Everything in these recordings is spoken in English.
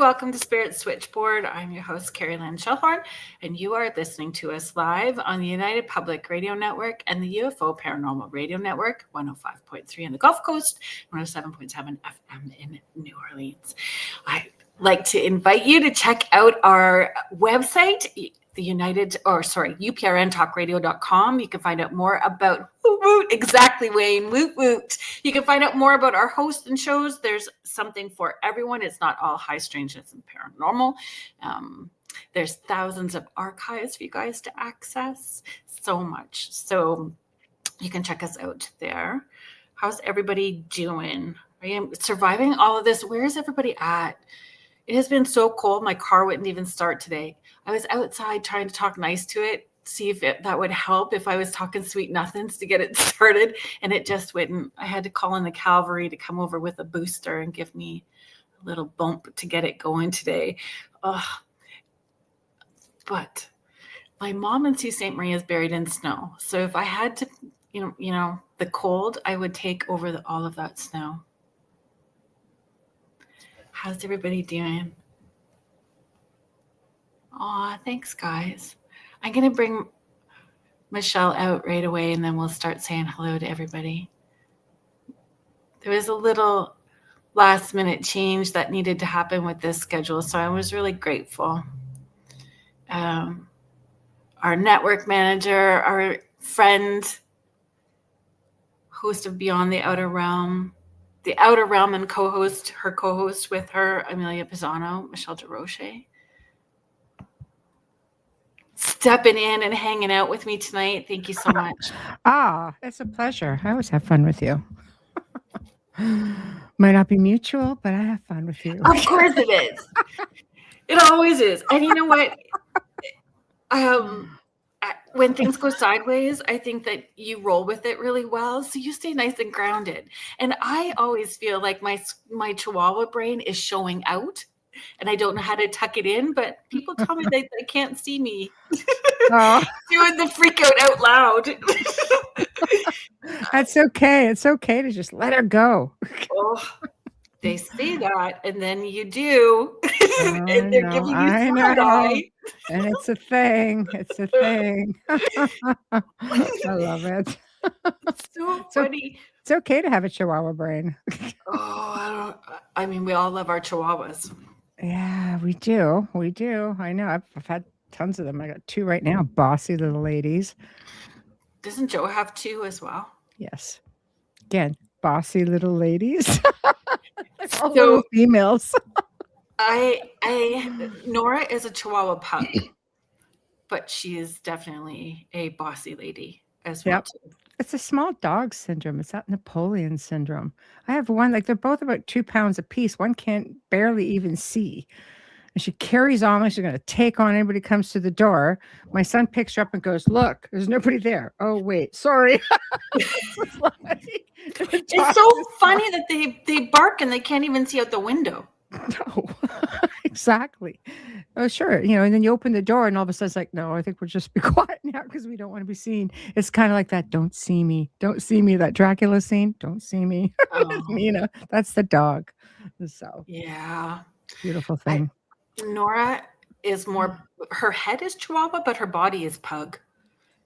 welcome to Spirit Switchboard. I'm your host, Carrie Lynn Shellhorn, and you are listening to us live on the United Public Radio Network and the UFO Paranormal Radio Network, 105.3 on the Gulf Coast, 107.7 FM in New Orleans. I'd like to invite you to check out our website, uprntalkradio.com. You can find out more about exactly, Wayne, woot woot. You can find out more about our hosts and shows. There's something for everyone. It's not all high strangeness and paranormal. There's thousands of archives for you guys to access. So much. So you can check us out there. How's everybody doing? I am surviving all of this. Where is everybody at? It has been so cold. My car wouldn't even start today. I was outside trying to talk nice to it, see if that would help if I was talking sweet nothings to get it started, and it just wouldn't. I had to call in the cavalry to come over with a booster and give me a little bump to get it going today. But my mom in Sault Ste. Marie is buried in snow. So if I had to, the cold, I would take over all of that snow. How's everybody doing? Aw, thanks, guys. I'm going to bring Michelle out right away, and then we'll start saying hello to everybody. There was a little last-minute change that needed to happen with this schedule, so I was really grateful. Our network manager, our friend, host of Beyond the Outer Realm, and her co-host with her, Amelia Pisano, Michelle Desrochers, stepping in and hanging out with me tonight. Thank you so much. It's a pleasure. I always have fun with you. Might not be mutual, but I have fun with you. Of course it is. It always is. And you know what? When things go sideways, I think that you roll with it really well. So you stay nice and grounded. And I always feel like my Chihuahua brain is showing out, and I don't know how to tuck it in, but people tell me they can't see me doing the freak out loud. That's okay. It's okay to just let her go. They say that, and then you do, and they're giving you side eye. And it's a thing. It's a thing. I love it. It's so funny. It's okay to have a Chihuahua brain. We all love our Chihuahuas. Yeah, we do. We do. I know. I've had tons of them. I got 2 right now. Bossy little ladies. Doesn't Joe have 2 as well? Yes. Again, bossy little ladies. All little females. Nora is a Chihuahua pug, but she is definitely a bossy lady as well. Yep. Too. It's a small dog syndrome. It's that Napoleon syndrome. I have one, they're both about 2 pounds apiece. One can't barely even see. And she carries on like she's going to take on anybody who comes to the door. My son picks her up and goes, "Look, there's nobody there." Oh, wait, sorry. It's so funny that they bark and they can't even see out the window. No, exactly. Oh, sure. And then you open the door and all of a sudden it's like, no, I think we'll just be quiet now because we don't want to be seen. It's kind of like that. Don't see me. Don't see me. That Dracula scene. Don't see me. Nina, that's the dog. So yeah. Beautiful thing. Nora is her head is Chihuahua, but her body is pug.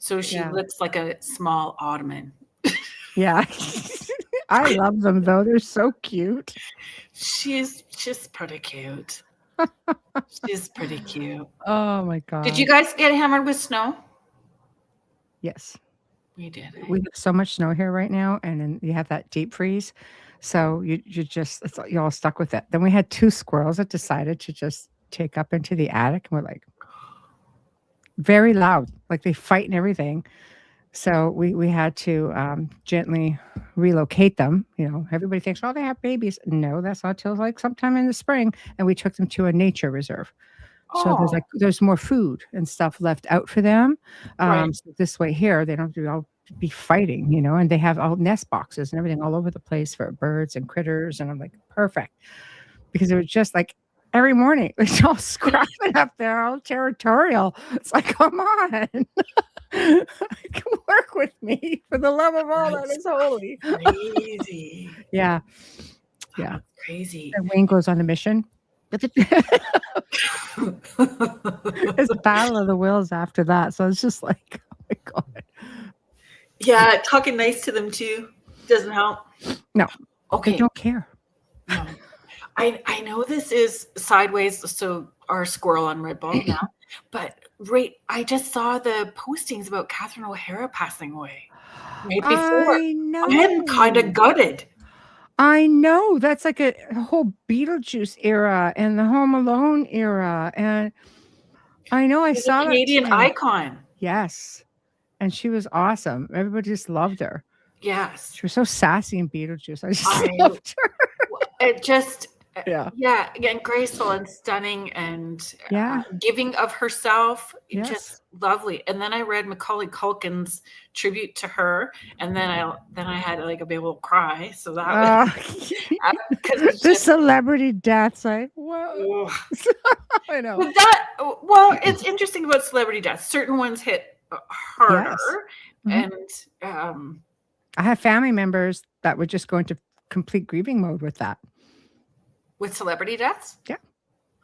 So she looks like a small Ottoman. Yeah. I love them though. They're so cute. She's just pretty cute. She's pretty cute. Oh my God. Did you guys get hammered with snow? Yes. We did. We have so much snow here right now, and then you have that deep freeze. So you're all stuck with it. Then we had 2 squirrels that decided to just take up into the attic, and we're like very loud, like they fight and everything. So we had to gently relocate them. Everybody thinks, oh, they have babies. No, that's not till like sometime in the spring. And we took them to a nature reserve. So there's more food and stuff left out for them. So this way here, they don't have to all be fighting, and they have all nest boxes and everything all over the place for birds and critters. And I'm like, perfect. Because it was just like every morning, it's all scrapping up there, all territorial. It's like, come on. Work with me for the love of all that is holy. Crazy. Yeah. Crazy. And Wayne goes on a mission. It's Battle of the Wills after that. So it's just like, oh my God. Yeah, talking nice to them too doesn't help. No. Okay. They don't care. No. I know this is sideways, so our squirrel on Red Ball now, but I just saw the postings about Catherine O'Hara passing away right before. I know. I'm kind of gutted. I know. That's like a whole Beetlejuice era and the Home Alone era. And I know I She's saw a Canadian that today. icon. Yes. And she was awesome. Everybody just loved her. Yes. She was so sassy in Beetlejuice. I just loved her. It just, yeah, again, graceful and stunning and Yeah. giving of herself. Yes. Just lovely. And then I read Macaulay Culkin's tribute to her, and then I had like a big old cry. So that was the celebrity deaths. Whoa. I know. Well, it's interesting about celebrity deaths. Certain ones hit harder, Yes. and I have family members that would just go into complete grieving mode with that. With celebrity deaths? Yeah.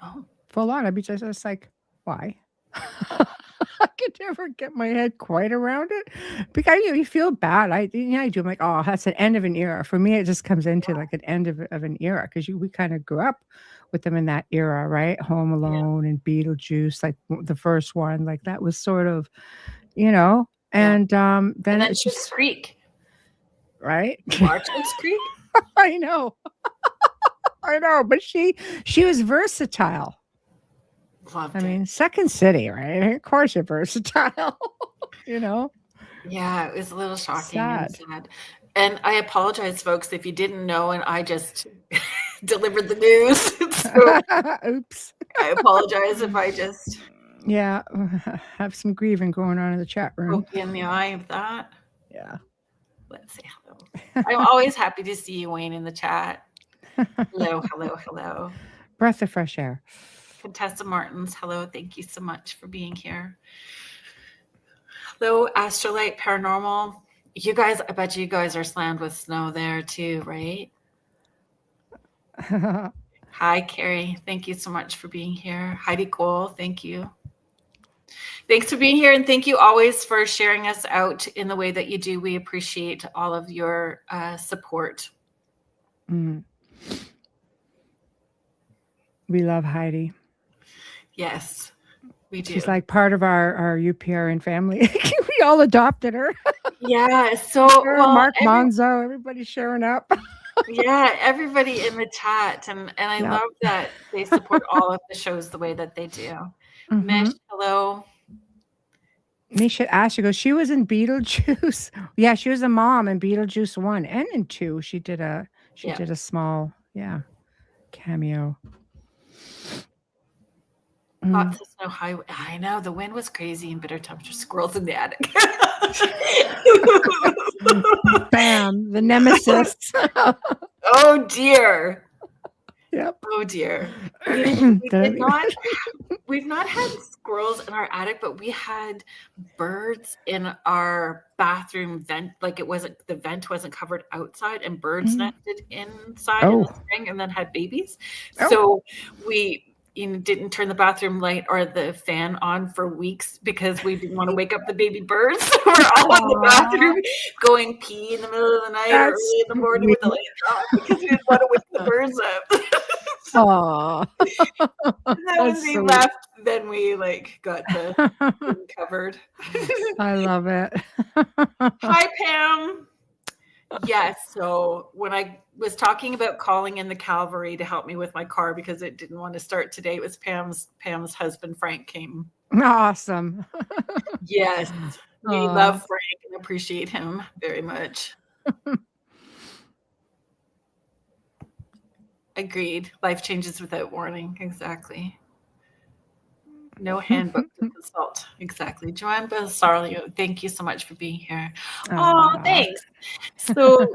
Oh. Full on. I'd be just like, why? I could never get my head quite around it because you feel bad. I do. I'm like, oh, that's an end of an era. For me, it just comes into like an end of an era because we kind of grew up with them in that era, right? Home Alone and Beetlejuice, like the first one, like that was sort of, and then it's just Creek, right? Watch Schitt's Creek. I know. I know, but she was versatile. Loved I mean, Second City, right? Of course you're versatile, Yeah, it was a little shocking Sad. and sad. And I apologize, folks, if you didn't know and I just delivered the news. So oops. I apologize if I just have some grieving going on in the chat room. poke you in the eye of that. Yeah. Let's say hello. I'm always happy to see you, Wayne, in the chat. Hello. Breath of fresh air. Contessa Martins, hello. Thank you so much for being here. Hello, Astrolite Paranormal. You guys, I bet you guys are slammed with snow there too, right? Hi, Carrie. Thank you so much for being here. Heidi Cole, thank you. Thanks for being here, and thank you always for sharing us out in the way that you do. We appreciate all of your support. Mm. We love Heidi. Yes, we do. She's like part of our UPRN family. We all adopted her. Yeah, so Mark Monzo, everybody's showing up. Yeah, everybody in the chat, and I love that they support all of the shows the way that they do. Mm-hmm. Mish, hello. Misha asked, she goes, she was in Beetlejuice. Yeah, she was a mom in Beetlejuice 1 and in 2. She did a small, cameo. Lots of snow high. I know the wind was crazy and bitter temperature. Squirrels in the attic. Bam, the nemesis. Oh dear. Yep. Oh dear. We've not had squirrels in our attic, but we had birds in our bathroom vent. Like the vent wasn't covered outside, and birds nested inside in the spring and then had babies. So we didn't turn the bathroom light or the fan on for weeks because we didn't want to wake up the baby birds. We're all in the bathroom going pee in the middle of the night or early in the morning with the lights on because we didn't want to wake the birds up. Oh, and then when they left, then we got the thing covered. I love it. Hi, Pam. Yes. So when I was talking about calling in the cavalry to help me with my car because it didn't want to start today, it was Pam's husband, Frank, came. Awesome. Yes. We love Frank and appreciate him very much. Agreed. Life changes without warning. Exactly. No handbook to consult. Exactly. Joanne Belsario, thank you so much for being here. Oh, thanks. So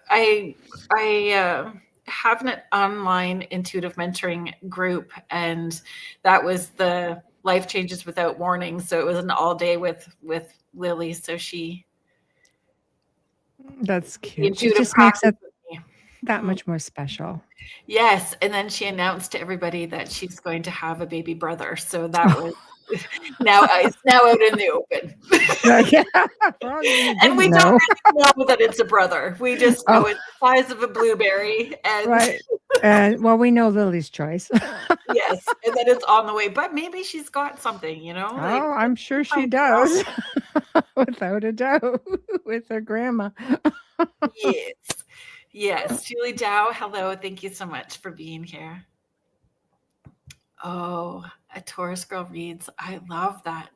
I have an online intuitive mentoring group, and that was the Life Changes Without Warning. So it was an all day with Lily. So that's cute. She just makes it. that much more special. Yes, and then she announced to everybody that she's going to have a baby brother. So that was it's now out in the open. Yeah, for all of you who And we didn't don't know. really know that it's a brother. We just know it's the size of a blueberry. And Right. And well, we know Lily's choice. yes, and then it's on the way. But maybe she's got something, like Oh, I'm sure she find out. does. Without a doubt. With her grandma. Yes. Yes. Julie Dow, hello. Thank you so much for being here. Oh, a Taurus girl reads. I love that.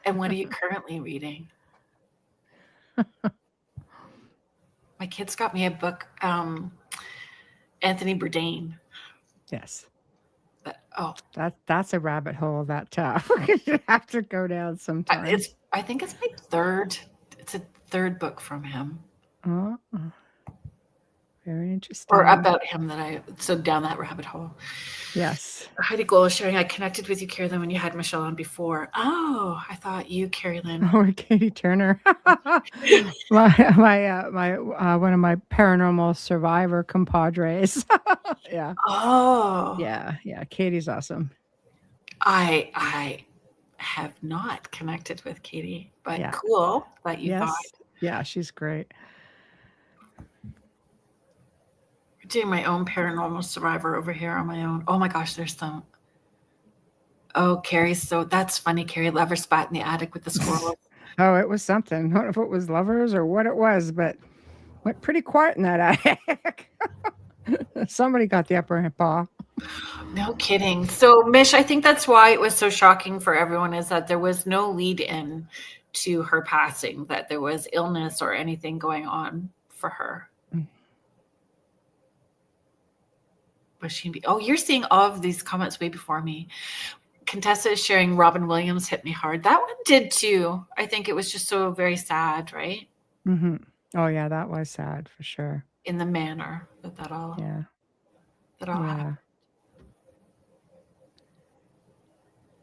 And what are you currently reading? My kids got me a book, Anthony Bourdain. Yes. Oh, That's a rabbit hole that you have to go down sometime. I think it's my third. It's a third book from him. Oh, very interesting. Or about him so down that rabbit hole. Yes. Heidi Gold sharing, I connected with you, Carolyn, when you had Michelle on before. Oh, I thought you, Carolyn. Or Katie Turner. my one of my paranormal survivor compadres. Yeah. Oh. Yeah. Katie's awesome. I have not connected with Katie, but cool that you thought. Yeah, she's great. Doing my own paranormal survivor over here on my own. Oh my gosh, there's some. Oh, Carrie, so that's funny. Carrie Lever spat in the attic with the squirrel. Oh, it was something. I don't know if it was lovers or what it was, but went pretty quiet in that attic. Somebody got the upper paw. No kidding. So, Mish, I think that's why it was so shocking for everyone is that there was no lead in to her passing, that there was illness or anything going on for her. Oh, you're seeing all of these comments way before me. Contessa is sharing Robin Williams hit me hard. That one did too. I think it was just so very sad, right? Mm-hmm. Oh yeah, that was sad for sure. In the manner that all happened.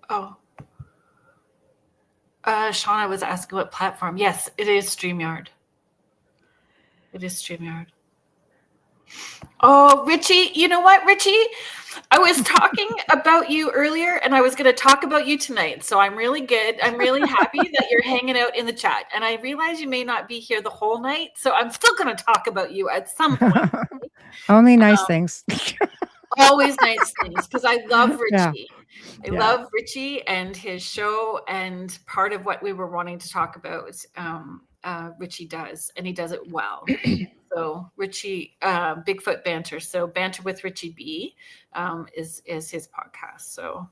Oh. Shauna was asking what platform. Yes, it is StreamYard. Oh, Richie, you know what, Richie? I was talking about you earlier and I was going to talk about you tonight. So I'm really good. I'm really happy that you're hanging out in the chat. And I realize you may not be here the whole night. So I'm still going to talk about you at some point. Only nice things. Always nice things because I love Richie. Yeah. I love Richie and his show. And part of what we were wanting to talk about, Richie does, and he does it well. So Richie, Bigfoot Banter. So Banter with Richie B is his podcast. So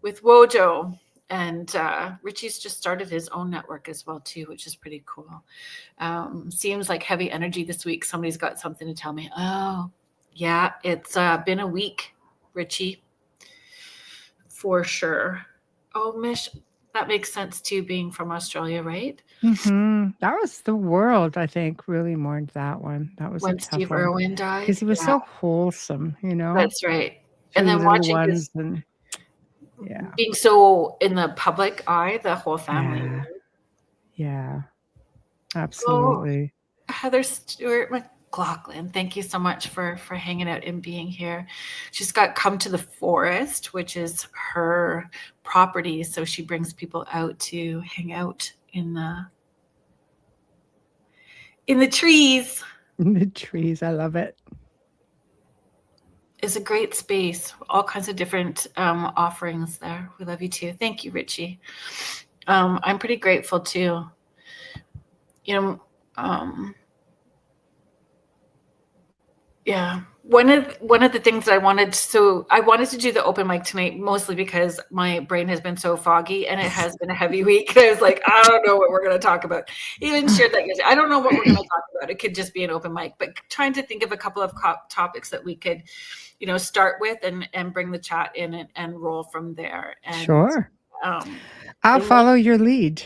with Wojo, and Richie's just started his own network as well too, which is pretty cool. Seems like heavy energy this week. Somebody's got something to tell me. Oh, yeah, it's been a week, Richie, for sure. Oh, Mish, that makes sense too, being from Australia, right? Mm-hmm. That was the world, I think, really mourned that one. That was when a tough Steve one. Irwin died. Because he was so wholesome, That's right. And then watching his, being so in the public eye, the whole family. Yeah. Absolutely. Oh, Heather Stewart McLaughlin, thank you so much for hanging out and being here. She's got Come to the Forest, which is her property. So she brings people out to hang out in the trees. In the trees. I love it. It's a great space. All kinds of different offerings there. We love you too. Thank you, Richie. I'm pretty grateful too. Yeah. One of the things that I wanted to do the open mic tonight, mostly because my brain has been so foggy and it has been a heavy week. I was like, I don't know what we're going to talk about. Even shared that yesterday. I don't know what we're going to talk about. It could just be an open mic, but trying to think of a couple of topics that we could, start with and bring the chat in and roll from there. And, sure. I'll follow your lead.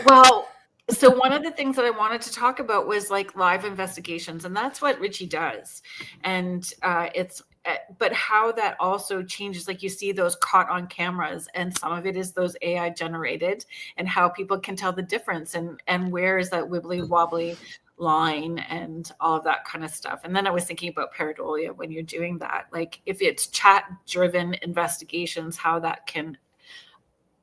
Well, so one of the things that I wanted to talk about was like live investigations, and that's what Richie does. And but how that also changes, like you see those caught on cameras, and some of it is those AI generated, and how people can tell the difference and where is that wibbly wobbly line and all of that kind of stuff. And then I was thinking about pareidolia when you're doing that, like if it's chat driven investigations, how that can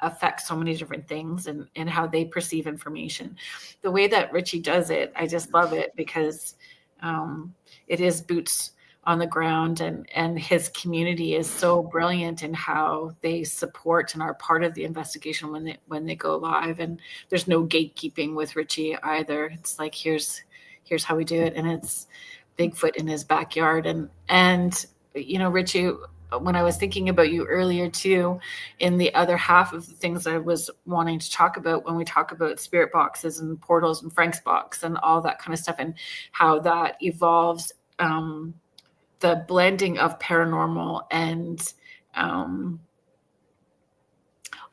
affect so many different things and how they perceive information. The way that Richie does it, I just love it because it is boots on the ground, and his community is so brilliant in how they support and are part of the investigation when they go live. And there's no gatekeeping with Richie either. It's like, here's how we do it. And it's Bigfoot in his backyard. And Richie, when I was thinking about you earlier too, in the other half of the things I was wanting to talk about when we talk about spirit boxes and portals and Frank's box and all that kind of stuff, and how that evolves, the blending of paranormal and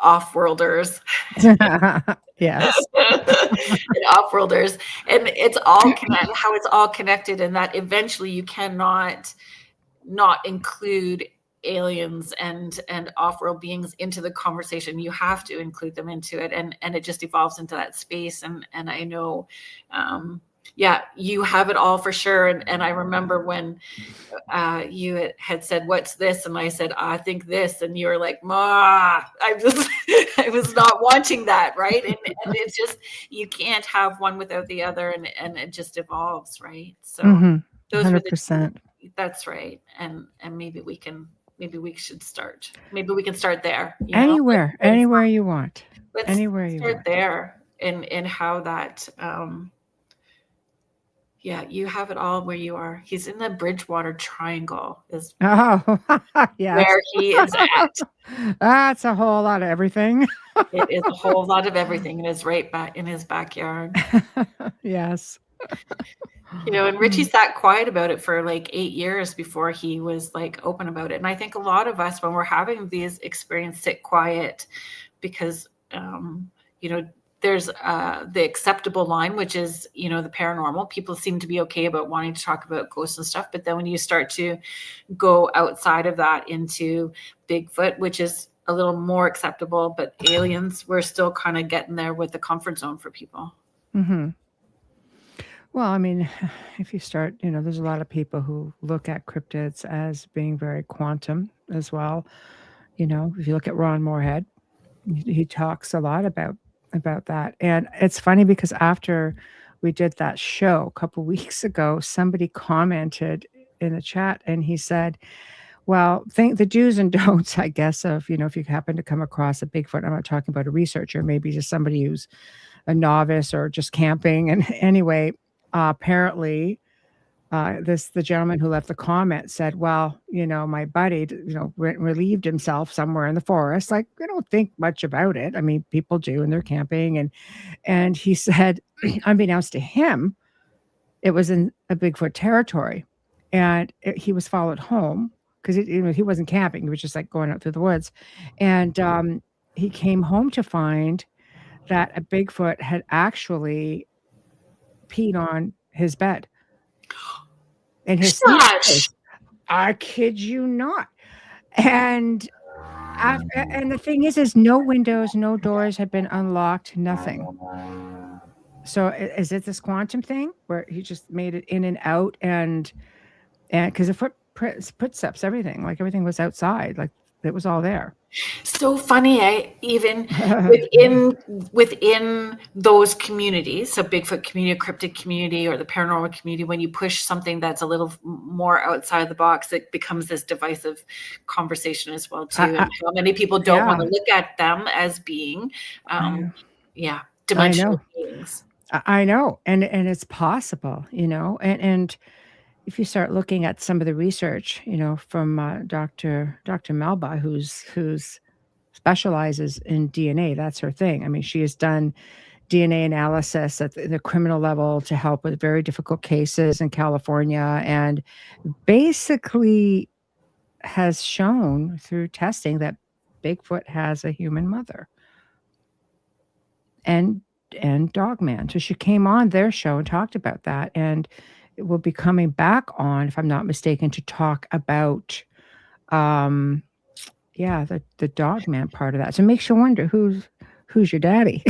off-worlders. Yes. And off-worlders. And it's all connected, how it's all connected, and that eventually you cannot not include aliens and off-world beings into the conversation. You have to include them into it, and it just evolves into that space. And I know you have it all for sure. And I remember when you had said, "What's this?" And I said, "I think this," and you were like, "Ma, I was not wanting that," right? And it's just, you can't have one without the other, and it just evolves, right? So those 100%. that's right. And maybe we should start. Maybe we can start there. Anywhere you want. Let's Anywhere you start want. there in how that. You have it all where you are. He's in the Bridgewater Triangle, is yes. where he is at. That's a whole lot of everything. It is a whole lot of everything. It is right back in his backyard. Yes. And Richie sat quiet about it for like 8 years before he was like open about it. And I think a lot of us, when we're having these experiences, sit quiet because, there's the acceptable line, which is, the paranormal. People seem to be okay about wanting to talk about ghosts and stuff. But then when you start to go outside of that into Bigfoot, which is a little more acceptable, but aliens, we're still kind of getting there with the comfort zone for people. Mm-hmm. Well, I mean, if you start, there's a lot of people who look at cryptids as being very quantum as well. If you look at Ron Moorhead, he talks a lot about that. And it's funny because after we did that show a couple weeks ago, somebody commented in the chat and he said, well, think the do's and don'ts, I guess, of, if you happen to come across a Bigfoot. I'm not talking about a researcher, maybe just somebody who's a novice or just camping. And anyway, apparently the gentleman who left the comment said, well, my buddy, relieved himself somewhere in the forest. Like, I don't think much about it. I mean, people do, and they're camping. And he said, unbeknownst to him, it was in a Bigfoot territory. And he was followed home because he wasn't camping. He was just like going out through the woods. And he came home to find that a Bigfoot had actually peed on his bed. And his I kid you not. And the thing is no windows, no doors had been unlocked, nothing. So is it this quantum thing where he just made it in and out, and because the footsteps, everything was outside, like it was all there. So funny, even within those communities, so Bigfoot community, cryptid community, or the paranormal community, when you push something that's a little more outside the box, it becomes this divisive conversation as well too. And how many people don't want to look at them as being, dimensional beings. I know, and it's possible, and if you start looking at some of the research, from Dr. Melba, who's specializes in DNA, that's her thing. I mean, she has done DNA analysis at the criminal level to help with very difficult cases in California, and basically has shown through testing that Bigfoot has a human mother and Dogman. So she came on their show and talked about that, and it will be coming back on, if I'm not mistaken, to talk about the Dogman part of that. So it makes you wonder who's your daddy.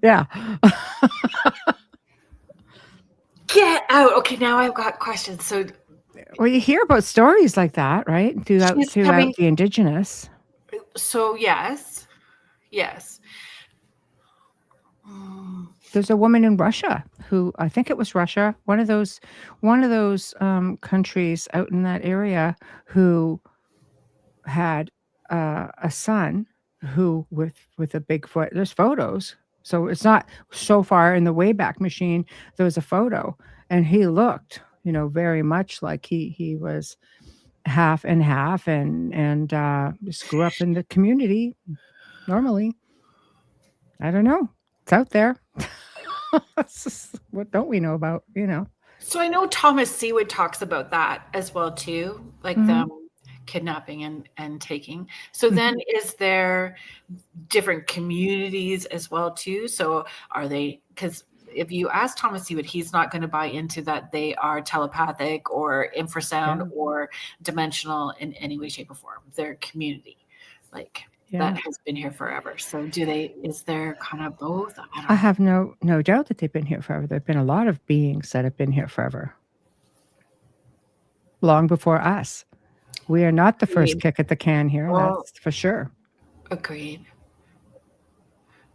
Yeah. Get out. Okay, now I've got questions. So Well, you hear about stories like that, right? Throughout she's coming. the indigenous. So yes. Mm. There's a woman in Russia who, I think it was Russia, one of those countries out in that area, who had a son who with a Bigfoot. There's photos, so it's not so far in the Wayback Machine. There was a photo, and he looked, very much like he was half and half, and just grew up in the community normally. I don't know. It's out there. What don't we know about, So I know Thomas Seawood talks about that as well too, like Mhm. them kidnapping and taking. So then is there different communities as well too? So are they, because if you ask Thomas Seawood, he's not going to buy into that they are telepathic or infrasound Yeah. or dimensional in any way, shape, or form. They're community, like Yeah. that has been here forever. So is there kind of both? I don't I know. have no doubt that they've been here forever. There've been a lot of beings that have been here forever. Long before us. We are not the first kick at the can here, that's for sure. Agreed.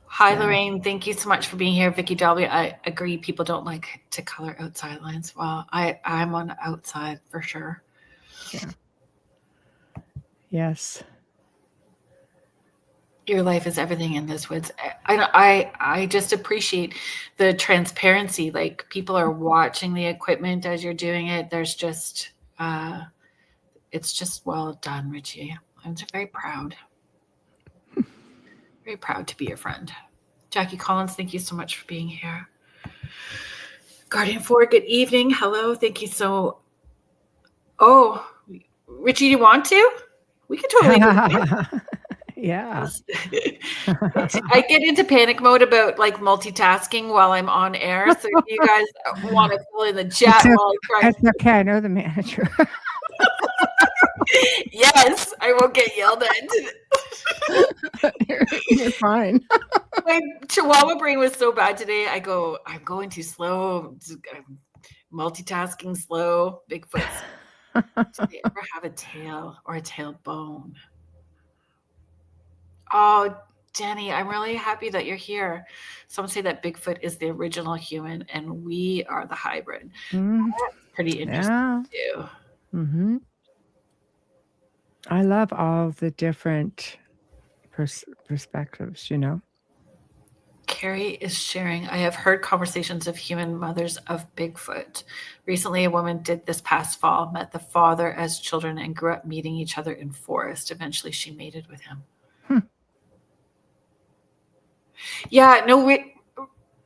Hi, Yeah. Lorraine. Thank you so much for being here. Vicky W. I agree. People don't like to color outside lines. Well, I'm on the outside for sure. Yeah. Yes. Your life is everything in this woods. I just appreciate the transparency. Like people are watching the equipment as you're doing it. There's just, it's just well done, Richie. I'm just very proud. Very proud to be your friend. Jackie Collins, thank you so much for being here. Guardian 4, good evening. Hello. Thank you so. Oh, Richie, do you want to? We can totally do it. Yeah. I get into panic mode about like multitasking while I'm on air. So if you guys want to fill in the chat while I try. It's okay. I know the manager. Yes, I won't get yelled at. You're fine. My Chihuahua brain was so bad today. I'm going too slow. I'm multitasking slow. Bigfoot. Do they ever have a tail or a tailbone? Oh, Jenny, I'm really happy that you're here. Some say that Bigfoot is the original human and we are the hybrid. That's pretty interesting too. Mm-hmm. I love all the different perspectives, Carrie is sharing, I have heard conversations of human mothers of Bigfoot. Recently, a woman did this past fall, met the father as children and grew up meeting each other in forest. Eventually, she mated with him. Yeah, no,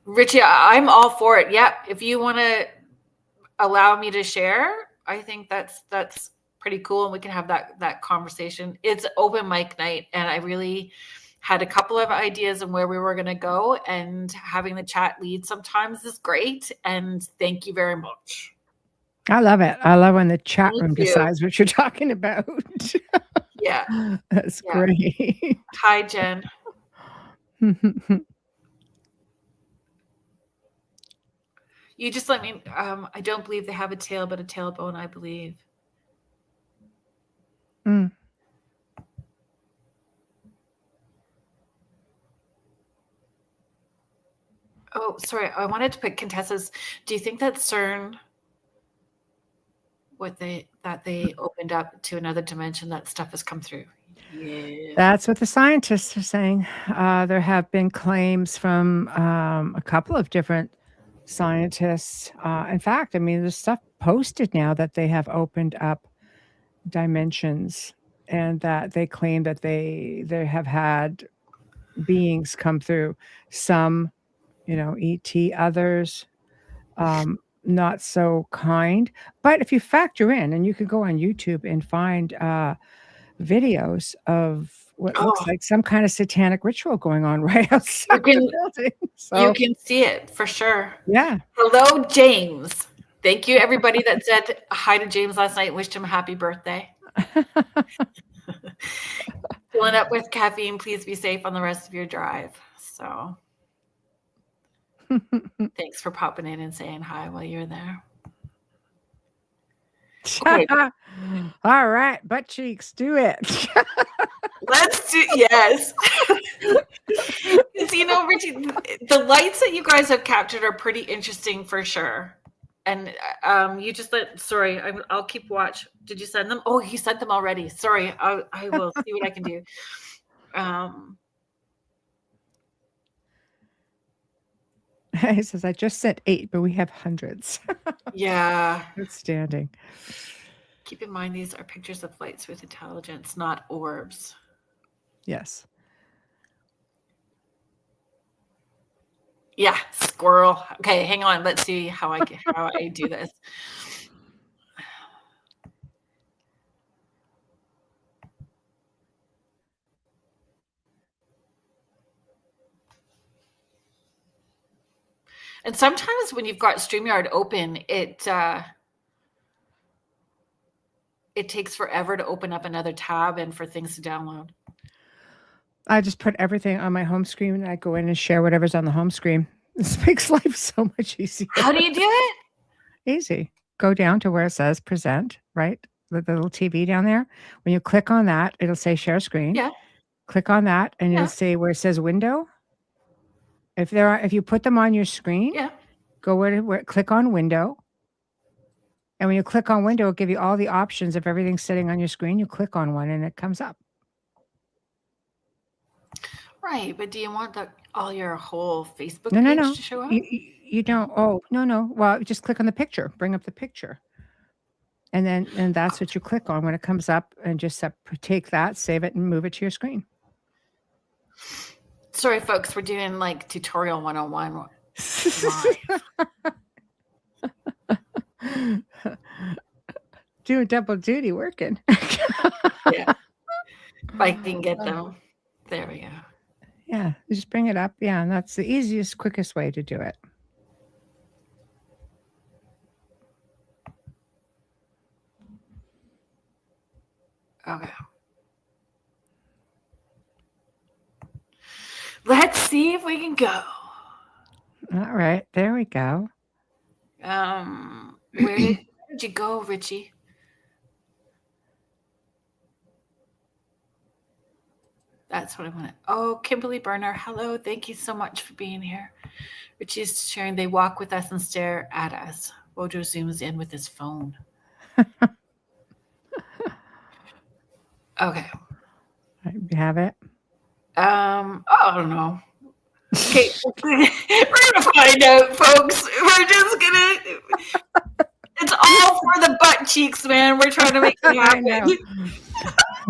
Richie, I'm all for it. Yeah, if you want to allow me to share, I think that's pretty cool, and we can have that conversation. It's open mic night, and I really had a couple of ideas on where we were going to go, and having the chat lead sometimes is great. And thank you very much. I love it. I love when the chat room decides what you're talking about. Yeah, that's great. Hi, Jen. You just let me. I don't believe they have a tail, but a tailbone, I believe. Oh, sorry. I wanted to put Contessa's. Do you think that CERN, that they opened up to another dimension, that stuff has come through? Yeah. That's what the scientists are saying. There have been claims from a couple of different scientists. In fact, I mean, there's stuff posted now that they have opened up dimensions, and that they claim that they have had beings come through. Some, ET, others not so kind. But if you factor in, and you can go on YouTube and find videos of what looks like some kind of satanic ritual going on right outside the building. So, you can see it for sure. Yeah. Hello, James. Thank you, everybody that said hi to James last night. Wished him a happy birthday. Filling up with caffeine. Please be safe on the rest of your drive. So thanks for popping in and saying hi while you're there. Okay. All right, butt cheeks, do it. Let's do yes. Because Richie, the lights that you guys have captured are pretty interesting for sure. And you just sorry, I'll keep watch. Did you send them? Oh, he sent them already. Sorry, I will see what I can do. He says, I just sent 8, but we have hundreds. Yeah. Outstanding. Keep in mind, these are pictures of lights with intelligence, not orbs. Yes. Yeah, squirrel. Okay, hang on. Let's see how I do this. And sometimes when you've got StreamYard open, it takes forever to open up another tab and for things to download. I just put everything on my home screen and I go in and share whatever's on the home screen. This makes life so much easier. How do you do it? Easy. Go down to where it says present, right? The little TV down there. When you click on that, it'll say share screen. Yeah. Click on that and you'll see where it says window. If you put them on your screen, go where click on window. And when you click on window, it'll give you all the options of everything sitting on your screen. You click on one and it comes up. Right, but do you want all your whole Facebook page to show up? You don't. Oh, no. Well, just click on the picture. Bring up the picture. And that's what you click on when it comes up, and just take that, save it, and move it to your screen. Sorry, folks, we're doing like tutorial 101. Doing double duty working. Yeah. If I can get them. There we go. Yeah, just bring it up. Yeah, and that's the easiest, quickest way to do it. Okay. Let's see if we can go. All right, there we go. Where did you go, Richie? That's what I wanted. Oh, Kimberly Berner, hello. Thank you so much for being here. Richie's sharing. They walk with us and stare at us. Bojo zooms in with his phone. Okay. You have it? I don't know. Okay, we're gonna find out, folks. We're just gonna. It's all for the butt cheeks, man. We're trying to make it happen.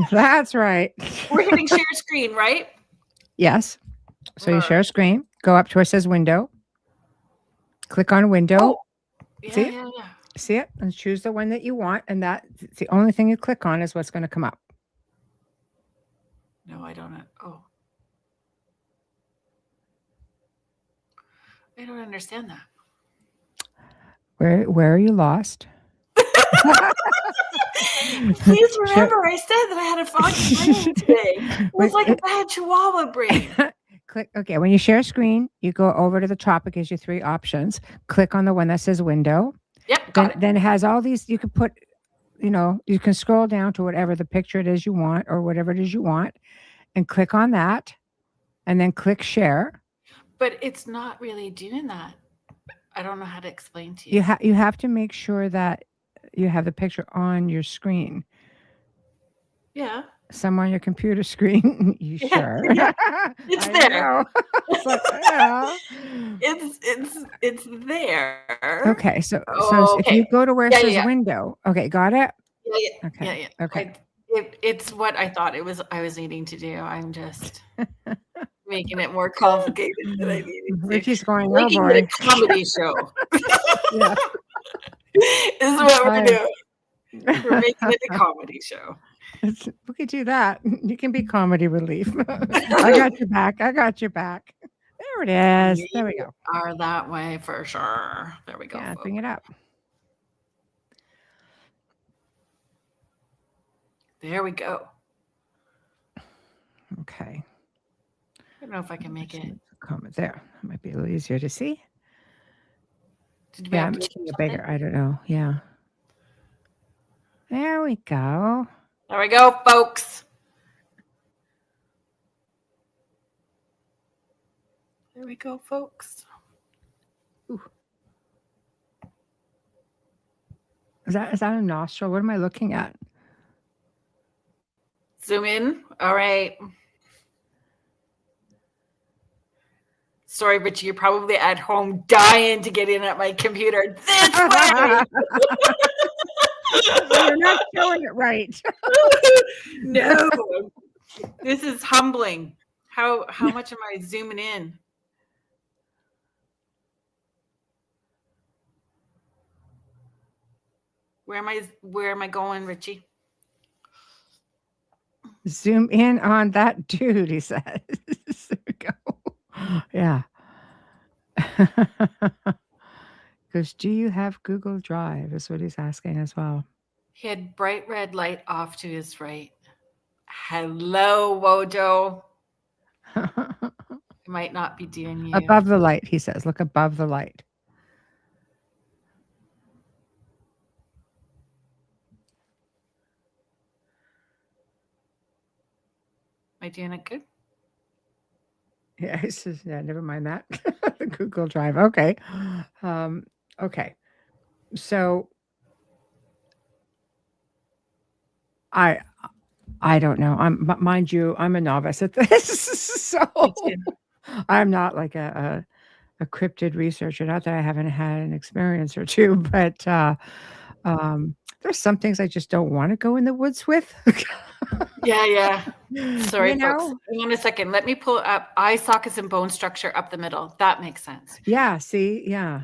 That's right. We're hitting share screen, right? Yes. So you share screen. Go up to where it says window. Click on window. Oh. Yeah, see it? See it? And choose the one that you want. And that's the only thing you click on is what's going to come up. No, I don't. Oh. I don't understand that. Where are you lost? Please remember, I said that I had a foggy brain today. It was like a bad Chihuahua brain. Click. Okay, when you share screen, you go over to the top. It gives you 3 options. Click on the one that says window. Yep, got it. Then it has all these. You can put, you can scroll down to whatever the picture it is you want, or whatever it is you want, and click on that, and then click share. But it's not really doing that. I don't know how to explain to you. You have to make sure that you have the picture on your screen. Yeah. Somewhere on your computer screen. Sure? Yeah. It's there. It's like, yeah. It's there. Okay, so if you go to where it says window, okay, got it? Yeah. Okay. Okay. It's what I thought I was needing to do. I'm just making it more complicated than I needed to. Richie's going making it a comedy show. Yeah. This is what we're doing. We're making it a comedy show. We could do that. You can be comedy relief. I got your back. There it is. There we go. Are that way for sure. There we go. Yeah, bring it up. There we go. Okay. don't know if I can make it. Comment there. That might be a little easier to see. Did we Yeah, have I'm to making change it bigger. something? I don't know. Yeah. There we go. There we go, folks. There we go, folks. Ooh. Is that a nostril? What am I looking at? Zoom in. All right. Sorry, Richie, you're probably at home dying to get in at my computer this way. You're not showing it right. No, this is humbling. How much am I zooming in? Where am I going, Richie? Zoom in on that dude, he says. There we go. Yeah. Because do you have Google Drive is what he's asking as well. He had bright red light off to his right. Hello, Wojo. It might not be doing you. Above the light, he says. Look above the light. Am I doing it good? Yeah, he says, yeah, never mind that. The Google Drive. Okay. Okay. So I don't know. Mind you, I'm a novice at this. So I'm not like a cryptid researcher. Not that I haven't had an experience or two, but there's some things I just don't want to go in the woods with. Yeah. Sorry, You folks. know? Hang on a second. Let me pull up eye sockets and bone structure up the middle. That makes sense. Yeah. See. Yeah.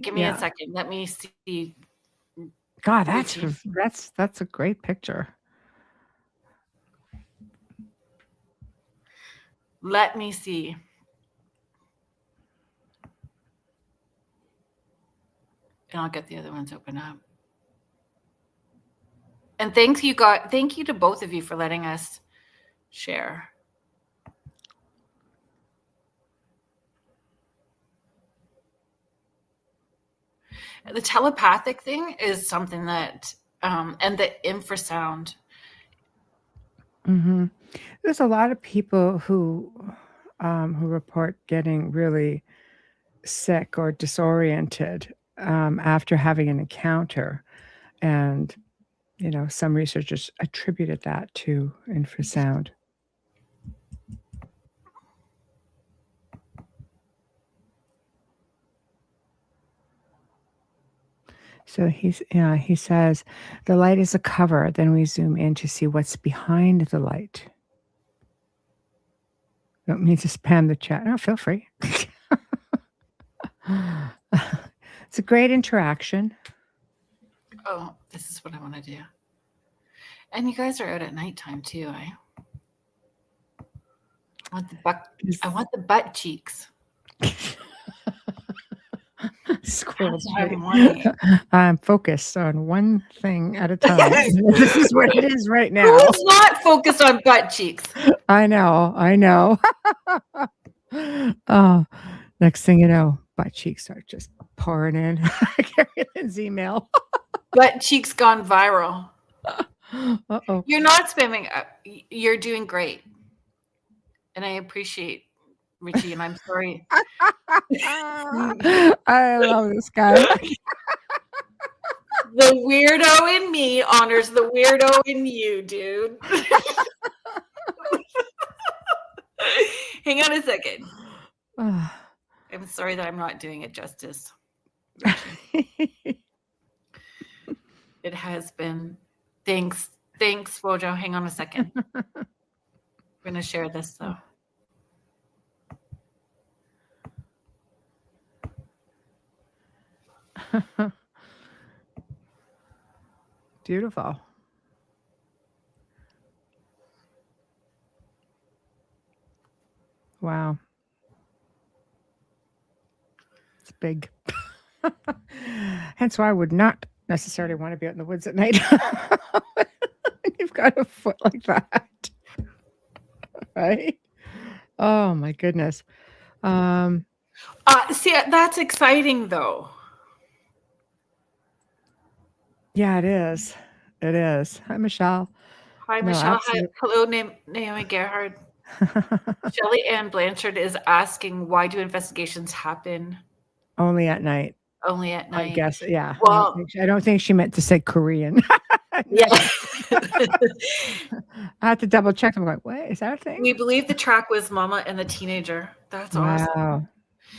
Give me a second. Let me see. God, that's a great picture. Let me see. And I'll get the other ones open up. And thank you to both of you for letting us share. The telepathic thing is something that, and the infrasound. Mm-hmm. There's a lot of people who report getting really sick or disoriented after having an encounter, and some researchers attributed that to infrasound. So he says the light is a cover. Then we zoom in to see what's behind the light. Don't mean to spam the chat. No, feel free. It's a great interaction. Oh, this is what I want to do. And you guys are out at nighttime too, I want the butt cheeks. Squirrel. I'm focused on one thing at a time. This is what it is right now. Who's not focused on butt cheeks? I know. Oh, next thing you know, butt cheeks are just pouring in. Carolyn's email. Butt cheeks gone viral. Uh-oh. You're not spamming. You're doing great. And I appreciate Richie, and I'm sorry. I love this guy. The weirdo in me honors the weirdo in you, dude. Hang on a second. I'm sorry that I'm not doing it justice. It has been. Thanks, Wojo. Hang on a second. I'm going to share this, though. Beautiful. Wow. It's big. Hence why I would not necessarily want to be out in the woods at night. You've got a foot like that. Right? Oh my goodness. See, that's exciting though. Yeah, it is. It is. Hi, Michelle. Hi, No, Michelle. Hi, absolutely. hello, Naomi Gerhard. Shelley Ann Blanchard is asking, why do investigations happen Only at night. only at I night? guess. Yeah. Well, I don't think she meant to say Korean. yeah. No. I had to double check. I'm like, what? Is that a thing? We believe the track was Mama and the Teenager. That's awesome. Wow.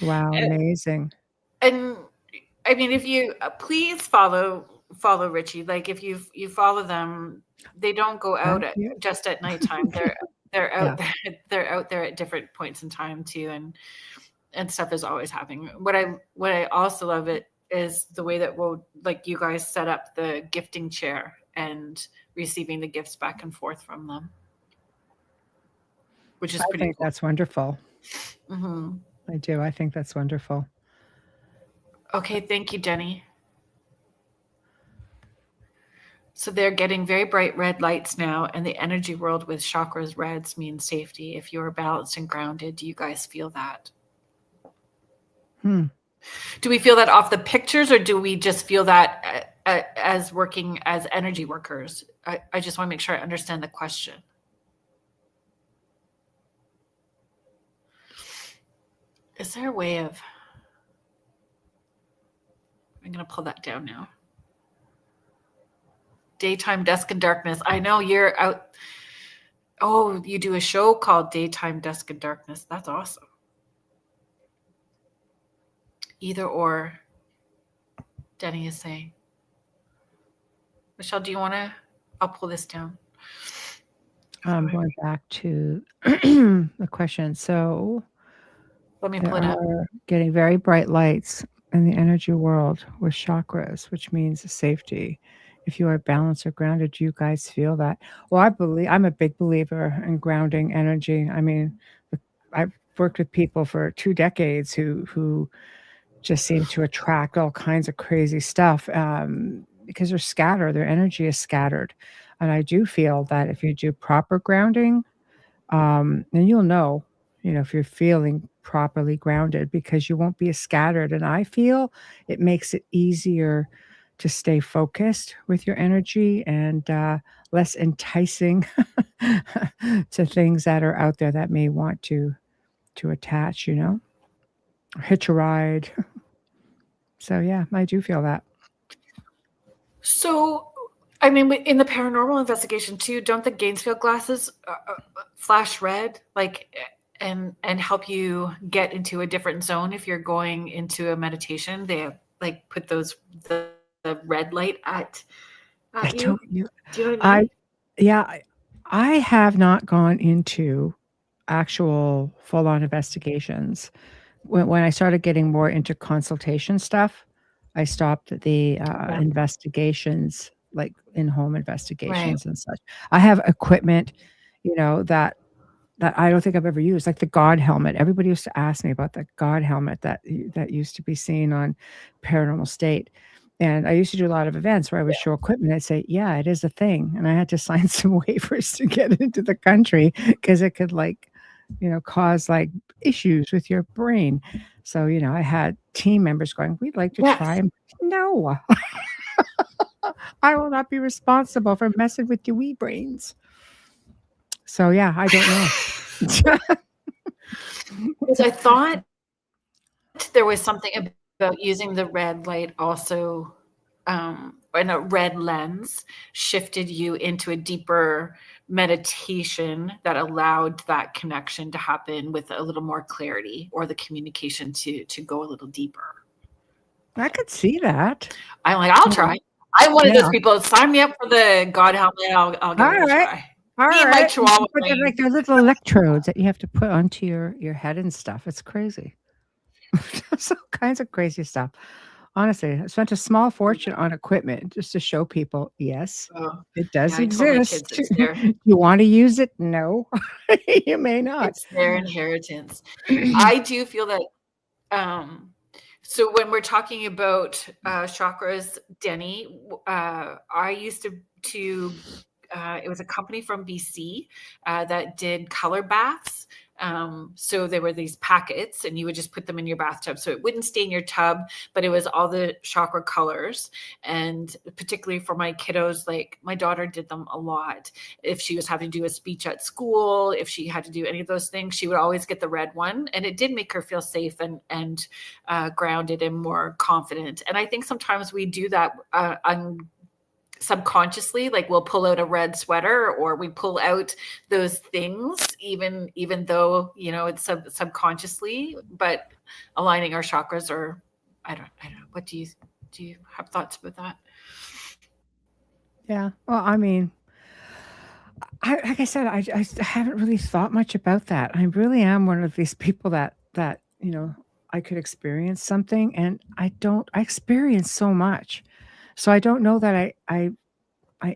Wow. And, Amazing. and I mean, if you please follow Richie. Like if you follow them, they don't go out Thank you. just at nighttime. They're Yeah. out there. They're out there at different points in time too, and stuff is always happening. What I also love it is the way that like you guys set up the gifting chair and receiving the gifts back and forth from them, which is I pretty think cool. that's wonderful. Mm-hmm. I do. I think that's wonderful. Okay, thank you, Jenny. So they're getting very bright red lights now, and the energy world with chakras reds means safety. If you're balanced and grounded, do you guys feel that? Do we feel that off the pictures, or do we just feel that as working as energy workers? I just want to make sure I understand the question. Is there a way of... I'm going to pull that down now. Daytime, Dusk, and Darkness. I know you're out. Oh, you do a show called Daytime, Dusk, and Darkness. That's awesome. Either or, Denny is saying. Michelle, do you want to? I'll pull this down. I'm going back to the question. So let me pull it up. Getting very bright lights in the energy world with chakras, which means safety. If you are balanced or grounded, do you guys feel that? Well, I'm a big believer in grounding energy. I mean, I've worked with people for 2 decades who just seem to attract all kinds of crazy stuff because they're scattered. Their energy is scattered. And I do feel that if you do proper grounding, then you'll know, if you're feeling properly grounded because you won't be as scattered. And I feel it makes it easier to stay focused with your energy and less enticing to things that are out there that may want to attach, or hitch a ride. So yeah, I do feel that. So, I mean, in the paranormal investigation too, don't the Gainesville glasses flash red, like, and help you get into a different zone if you're going into a meditation? They have, like, put the red light at you. Do you know what I mean? I have not gone into actual full-on investigations. When I started getting more into consultation stuff, I stopped the investigations, like in-home investigations and such. I have equipment, that I don't think I've ever used, like the God helmet. Everybody used to ask me about the God helmet that used to be seen on Paranormal State. And I used to do a lot of events where I would show equipment. I'd say, yeah, it is a thing. And I had to sign some waivers to get into the country because it could cause like issues with your brain. So, I had team members going, we'd like to try. No, I will not be responsible for messing with your wee brains. So, yeah, I don't know. Because I thought there was something about using the red light also, and a red lens shifted you into a deeper meditation that allowed that connection to happen with a little more clarity, or the communication to go a little deeper. I could see that. I'm like, I'll try. I'm one of those people. Sign me up for the God helmet. I'll give it a try. All Me and right. my chihuahua They're like they're little electrodes that you have to put onto your head and stuff. It's crazy. There's all kinds of crazy stuff. Honestly, I spent a small fortune on equipment just to show people, yes, it does exist. You want to use it? No, you may not. It's their inheritance. I do feel that. So when we're talking about chakras, Denny, I used to it was a company from BC that did color baths So there were these packets, and you would just put them in your bathtub, so it wouldn't stain your tub, but it was all the chakra colors. And particularly for my kiddos, like my daughter did them a lot. If she was having to do a speech at school, if she had to do any of those things, she would always get the red one, and it did make her feel safe and grounded and more confident. And I think sometimes we do that subconsciously, like we'll pull out a red sweater, or we pull out those things, even though, you know, it's subconsciously, but aligning our chakras, or I don't know. What do you have thoughts about that? Yeah. Well, I mean, like I said, I haven't really thought much about that. I really am one of these people that you know, I could experience something, and I don't. I experience so much, so I don't know that I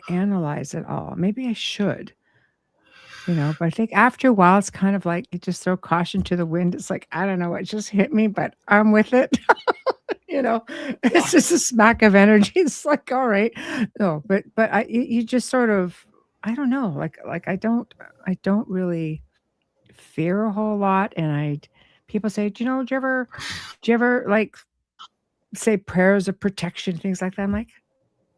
analyze it all. Maybe I should, you know. But I think after a while, it's kind of like you just throw caution to the wind. It's like, I don't know what just hit me, but I'm with it. You know, it's just a smack of energy. It's like, all right, no, but you just sort of, I don't know, like I don't really fear a whole lot, and people say, do you ever like say prayers of protection, things like that? I'm like,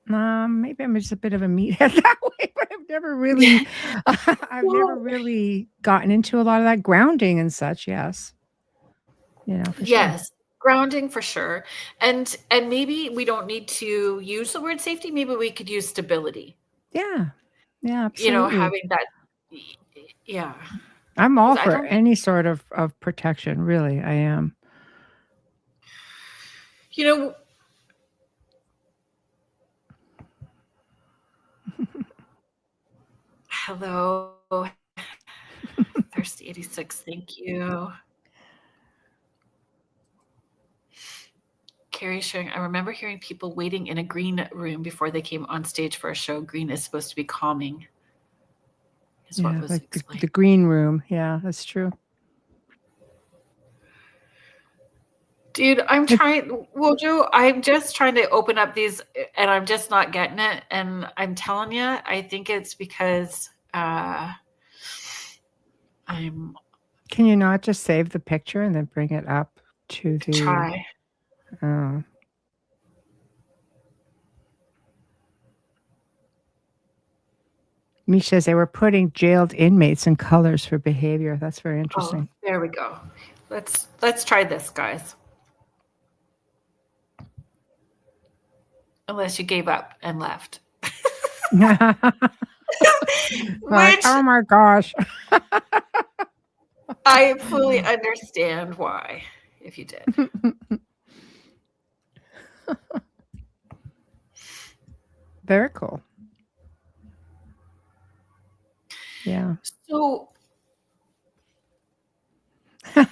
maybe I'm just a bit of a meathead that way, but I've never really, I've never really gotten into a lot of that grounding and such. Yes, you know, for sure. Yes, grounding for sure. And maybe we don't need to use the word safety. Maybe we could use stability. Yeah, yeah, You know, absolutely. having that. Yeah. I'm all 'Cause I for don't. any sort of protection, really, I am. You know. Hello, Thirsty 86. Thank you. Carrie sharing, I remember hearing people waiting in a green room before they came on stage for a show. Green is supposed to be calming, is what Yeah, was like explained. the green room. Yeah, that's true. Dude, I'm trying, Wojo, I'm just trying to open up these, and I'm just not getting it. And I'm telling you, I think it's because I'm. Can you not just save the picture and then bring it up to the? Try. Oh. Misha says they were putting jailed inmates in colors for behavior. That's very Oh, interesting. there we go. Let's try this, guys. Unless you gave up and left. Like, Which oh my gosh. I fully understand why, if you did. Very cool. Yeah. So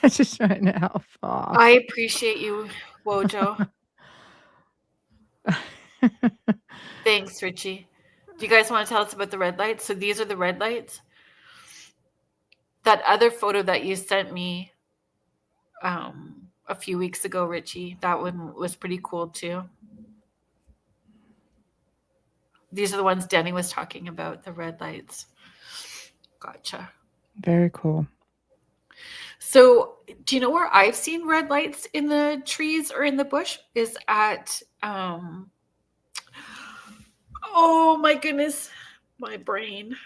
Just trying to help off. I appreciate you, Wojo. Thanks, Richie. Do you guys want to tell us about the red lights? So these are the red lights. That other photo that you sent me a few weeks ago, Richie, that one was pretty cool too. These are the ones Denny was talking about, the red lights. Gotcha. Very cool. So do you know where I've seen red lights in the trees or in the bush? Is at oh my goodness, my brain.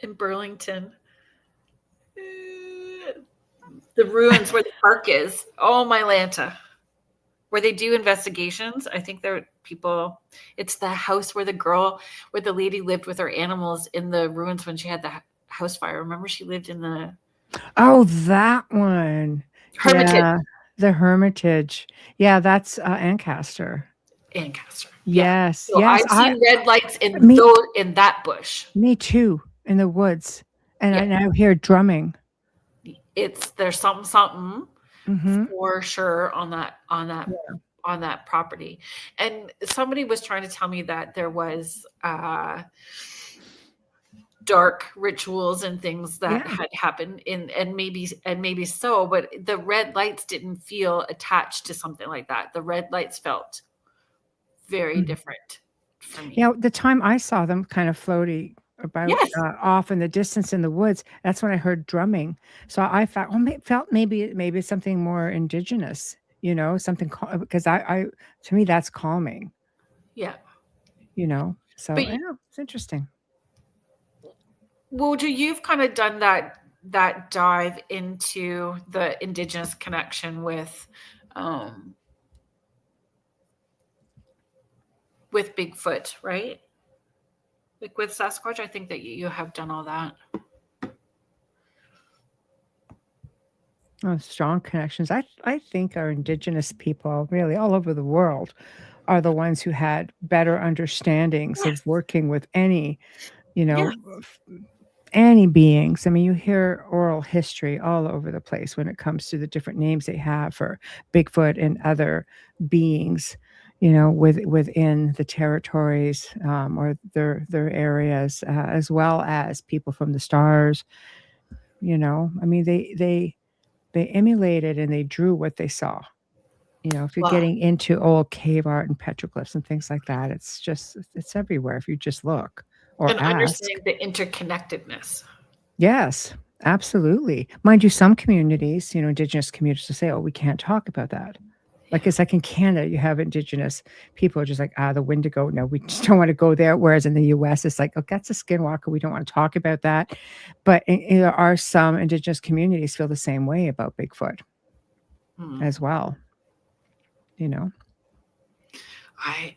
In Burlington. The ruins where the park is. Oh my Lanta. Where they do investigations. I think there are people, it's the house where the lady lived with her animals in the ruins when she had the house fire. Remember, she lived in the Oh, that one. Hermitage. Yeah, the Hermitage. Yeah, that's Ancaster. Ancaster. Yes, So yes. I've seen red lights in that bush. Me too, in the woods. And I Yeah. now hear drumming. There's something Mhm. for sure on that property. And somebody was trying to tell me that there was dark rituals and things that had happened and maybe so, but the red lights didn't feel attached to something like that. The red lights felt very different for me. Yeah, the time I saw them kind of floaty, about Yes. off in the distance in the woods. That's when I heard drumming. So I thought, well, felt maybe it's something more indigenous, something because I to me that's calming, Yeah. So But yeah, it's interesting. Wojo, you've kind of done that dive into the indigenous connection with Bigfoot, right? Like with Sasquatch, I think that you have done all that. Oh, strong connections. I think our indigenous people, really all over the world, are the ones who had better understandings of Yes. working with any, you Yeah. know, f- any beings. I mean, you hear oral history all over the place when it comes to the different names they have for Bigfoot and other beings, within the territories, or their areas, as well as people from the stars. I mean, they emulated and they drew what they saw. If you're Wow. getting into old cave art and petroglyphs and things like that, it's everywhere if you just look or And ask. understanding the interconnectedness. Yes, absolutely. Mind you, some communities, indigenous communities will say, "Oh, we can't talk about that." Yeah. It's like in Canada, you have indigenous people are just like, the Wendigo. No, we just don't want to go there. Whereas in the US, it's like, oh, that's a skinwalker. We don't want to talk about that. But there are some indigenous communities feel the same way about Bigfoot Hmm. as well. I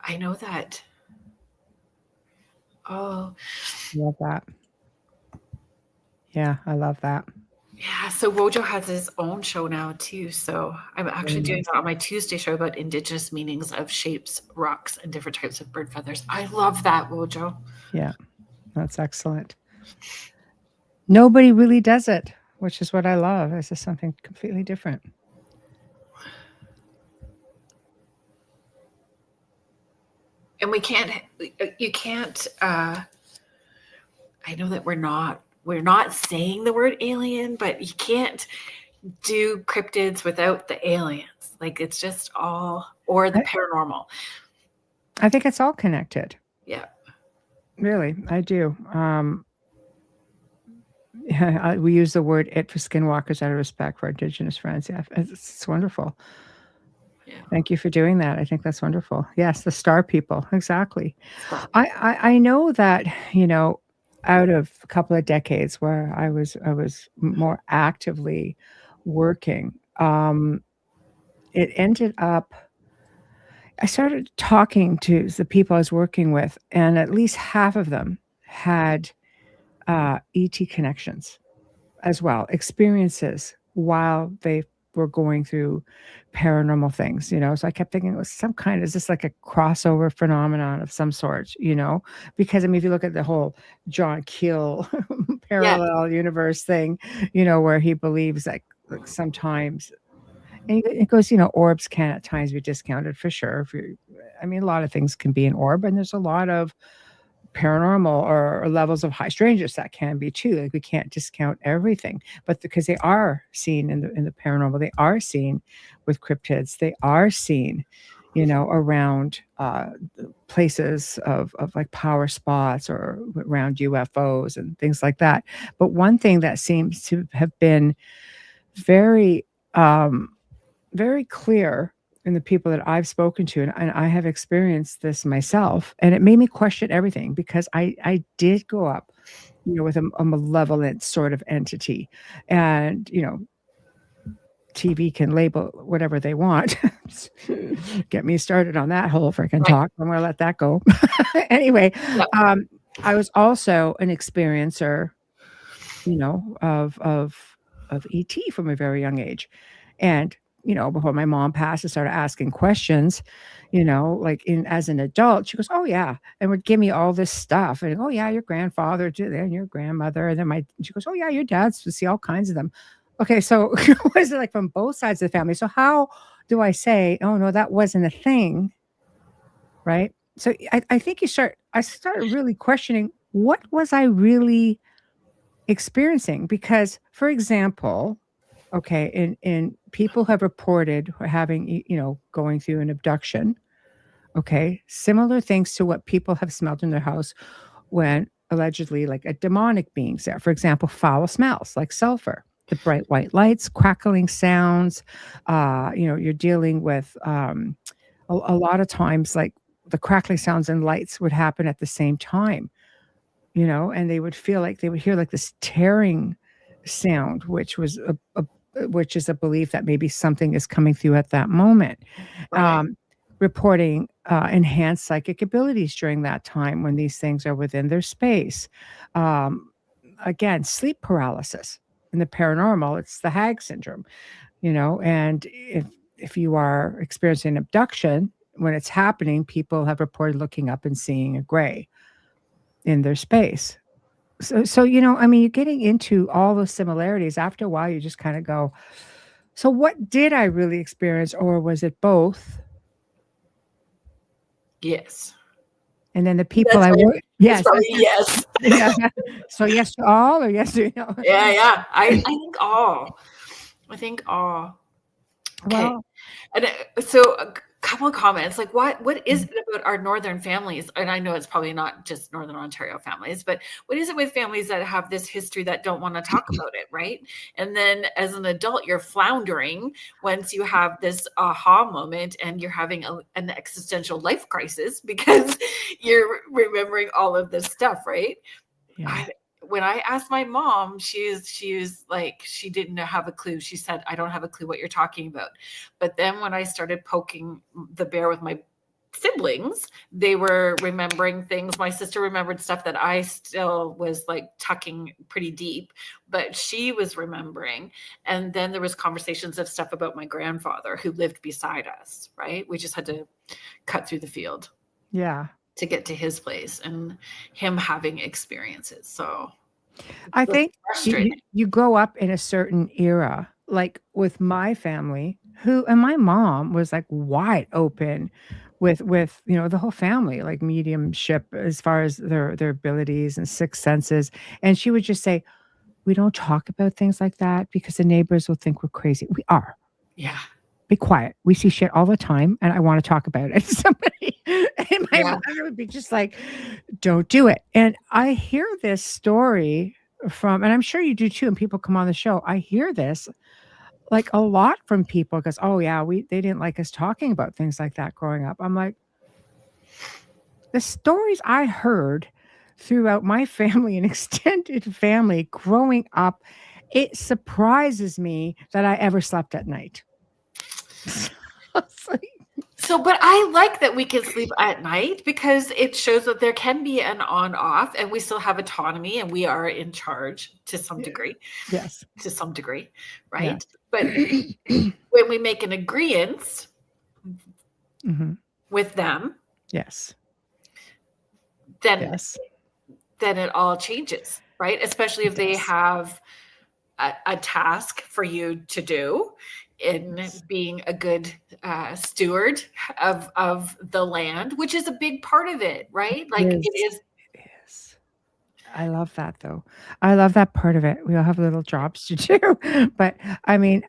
I know that. Oh, Love that. Yeah, I love that. yeah. So Wojo has his own show now too. So I'm Very actually doing nice. that on my Tuesday show about indigenous meanings of shapes, rocks, and different types of bird feathers. I love that, Wojo. Yeah, that's excellent. Nobody really does it, which is what I love. This is something completely different. And you can't I know that we're not saying the word alien, but you can't do cryptids without the aliens. Like it's just all or the I, paranormal. I think it's all connected. Yeah. Really, I do. Yeah, we use the word "it" for skinwalkers out of respect for Indigenous friends. Yeah, it's wonderful. Yeah. Thank you for doing that. I think that's wonderful. Yes, the star people, exactly. Star people. I know that out of a couple of decades where I was more actively working, it ended up. I started talking to the people I was working with, and at least half of them had ET connections as well, experiences while they were going through paranormal things. So I kept thinking it was is this like a crossover phenomenon of some sort, because I mean, if you look at the whole John Keel Yeah. parallel universe thing, where he believes like sometimes, and it goes, orbs can at times be discounted for sure. I mean, a lot of things can be an orb, and there's a lot of paranormal or levels of high strangeness that can be too. Like we can't discount everything, but because they are seen in the paranormal, they are seen with cryptids, they are seen, around places of like power spots or around UFOs and things like that. But one thing that seems to have been very very clear in the people that I've spoken to, and I have experienced this myself, and it made me question everything because I did grow up, with a malevolent sort of entity, and TV can label whatever they want. Get me started on that whole freaking Right. talk. I'm gonna let that go. Anyway, Yeah. I was also an experiencer, of ET from a very young age. And, before my mom passed, I started asking questions, like as an adult, she goes, "Oh yeah," and would give me all this stuff. And "Oh yeah, your grandfather did that and your grandmother." And then she goes, "Oh yeah, your dad's to see all kinds of them." Okay, so was it like from both sides of the family? So how do I say, "Oh no, that wasn't a thing," right? So I think I started really questioning what was I really experiencing? Because, for example, okay, in people have reported having, going through an abduction, okay, similar things to what people have smelled in their house when allegedly like a demonic being's there. For example, foul smells like sulfur, the bright white lights, crackling sounds. You're dealing with a lot of times like the crackling sounds and lights would happen at the same time, and they would feel like they would hear like this tearing sound, which was which is a belief that maybe something is coming through at that moment. Right. Reporting enhanced psychic abilities during that time when these things are within their space. Um, Again, sleep paralysis. In the paranormal, it's the hag syndrome, and if you are experiencing abduction, when it's happening, people have reported looking up and seeing a gray in their space. So I mean, you're getting into all those similarities. After a while, you just kind of go, so what did I really experience, or was it both? Yes. And then the people That's I right. work, yes, Probably yes. yeah. So yes to all, or yes to Yeah. I think all. I think all. Okay. Well, And so a couple of comments, like what is it about our northern families? And I know it's probably not just Northern Ontario families, but what is it with families that have this history that don't want to talk about it, right? And then as an adult, you're floundering once you have this aha moment and you're having an existential life crisis because you're remembering all of this stuff, right? yeah. When I asked my mom, she was like, she didn't have a clue. She said, I don't have a clue what you're talking about. But then when I started poking the bear with my siblings, they were remembering things. My sister remembered stuff that I still was like tucking pretty deep, but she was remembering. And then there was conversations of stuff about my grandfather who lived beside us, right? We just had to cut through the field. Yeah. To get to his place and him having experiences. So I think frustrating. you grow up in a certain era, like with my family, and my mom was like wide open with the whole family, like mediumship as far as their abilities and sixth senses. And she would just say, we don't talk about things like that because the neighbors will think we're crazy. We are. Yeah. Be quiet. We see shit all the time, and I want to talk about it. Somebody, and my mother would be just like, "Don't do it." And I hear this story from, and I'm sure you do too. And people come on the show. I hear this like a lot from people because, oh yeah, they didn't like us talking about things like that growing up. I'm like, the stories I heard throughout my family and extended family growing up, it surprises me that I ever slept at night. So, but I like that we can sleep at night because it shows that there can be an on off and we still have autonomy and we are in charge to some degree. Yes. To some degree, right? Yeah. But when we make an agreement with them, yes. Then it all changes, right? Especially if they have a task for you to do in being a good steward of the land, which is a big part of it, right? Like it is. I love that though. I love that part of it. We all have little jobs to do, but I mean,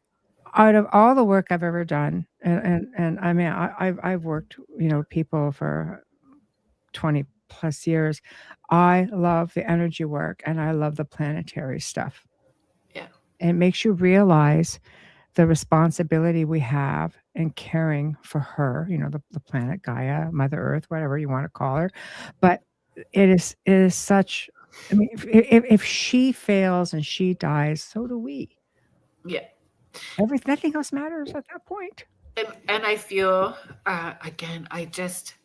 out of all the work I've ever done, and I mean, I've worked, people for 20 plus years. I love the energy work and I love the planetary stuff. Yeah. And it makes you realize the responsibility we have in caring for her, the planet Gaia, Mother Earth, whatever you want to call her. But it is such, I mean, if she fails and she dies, so do we. Yeah. Nothing else matters at that point. And I feel, again, I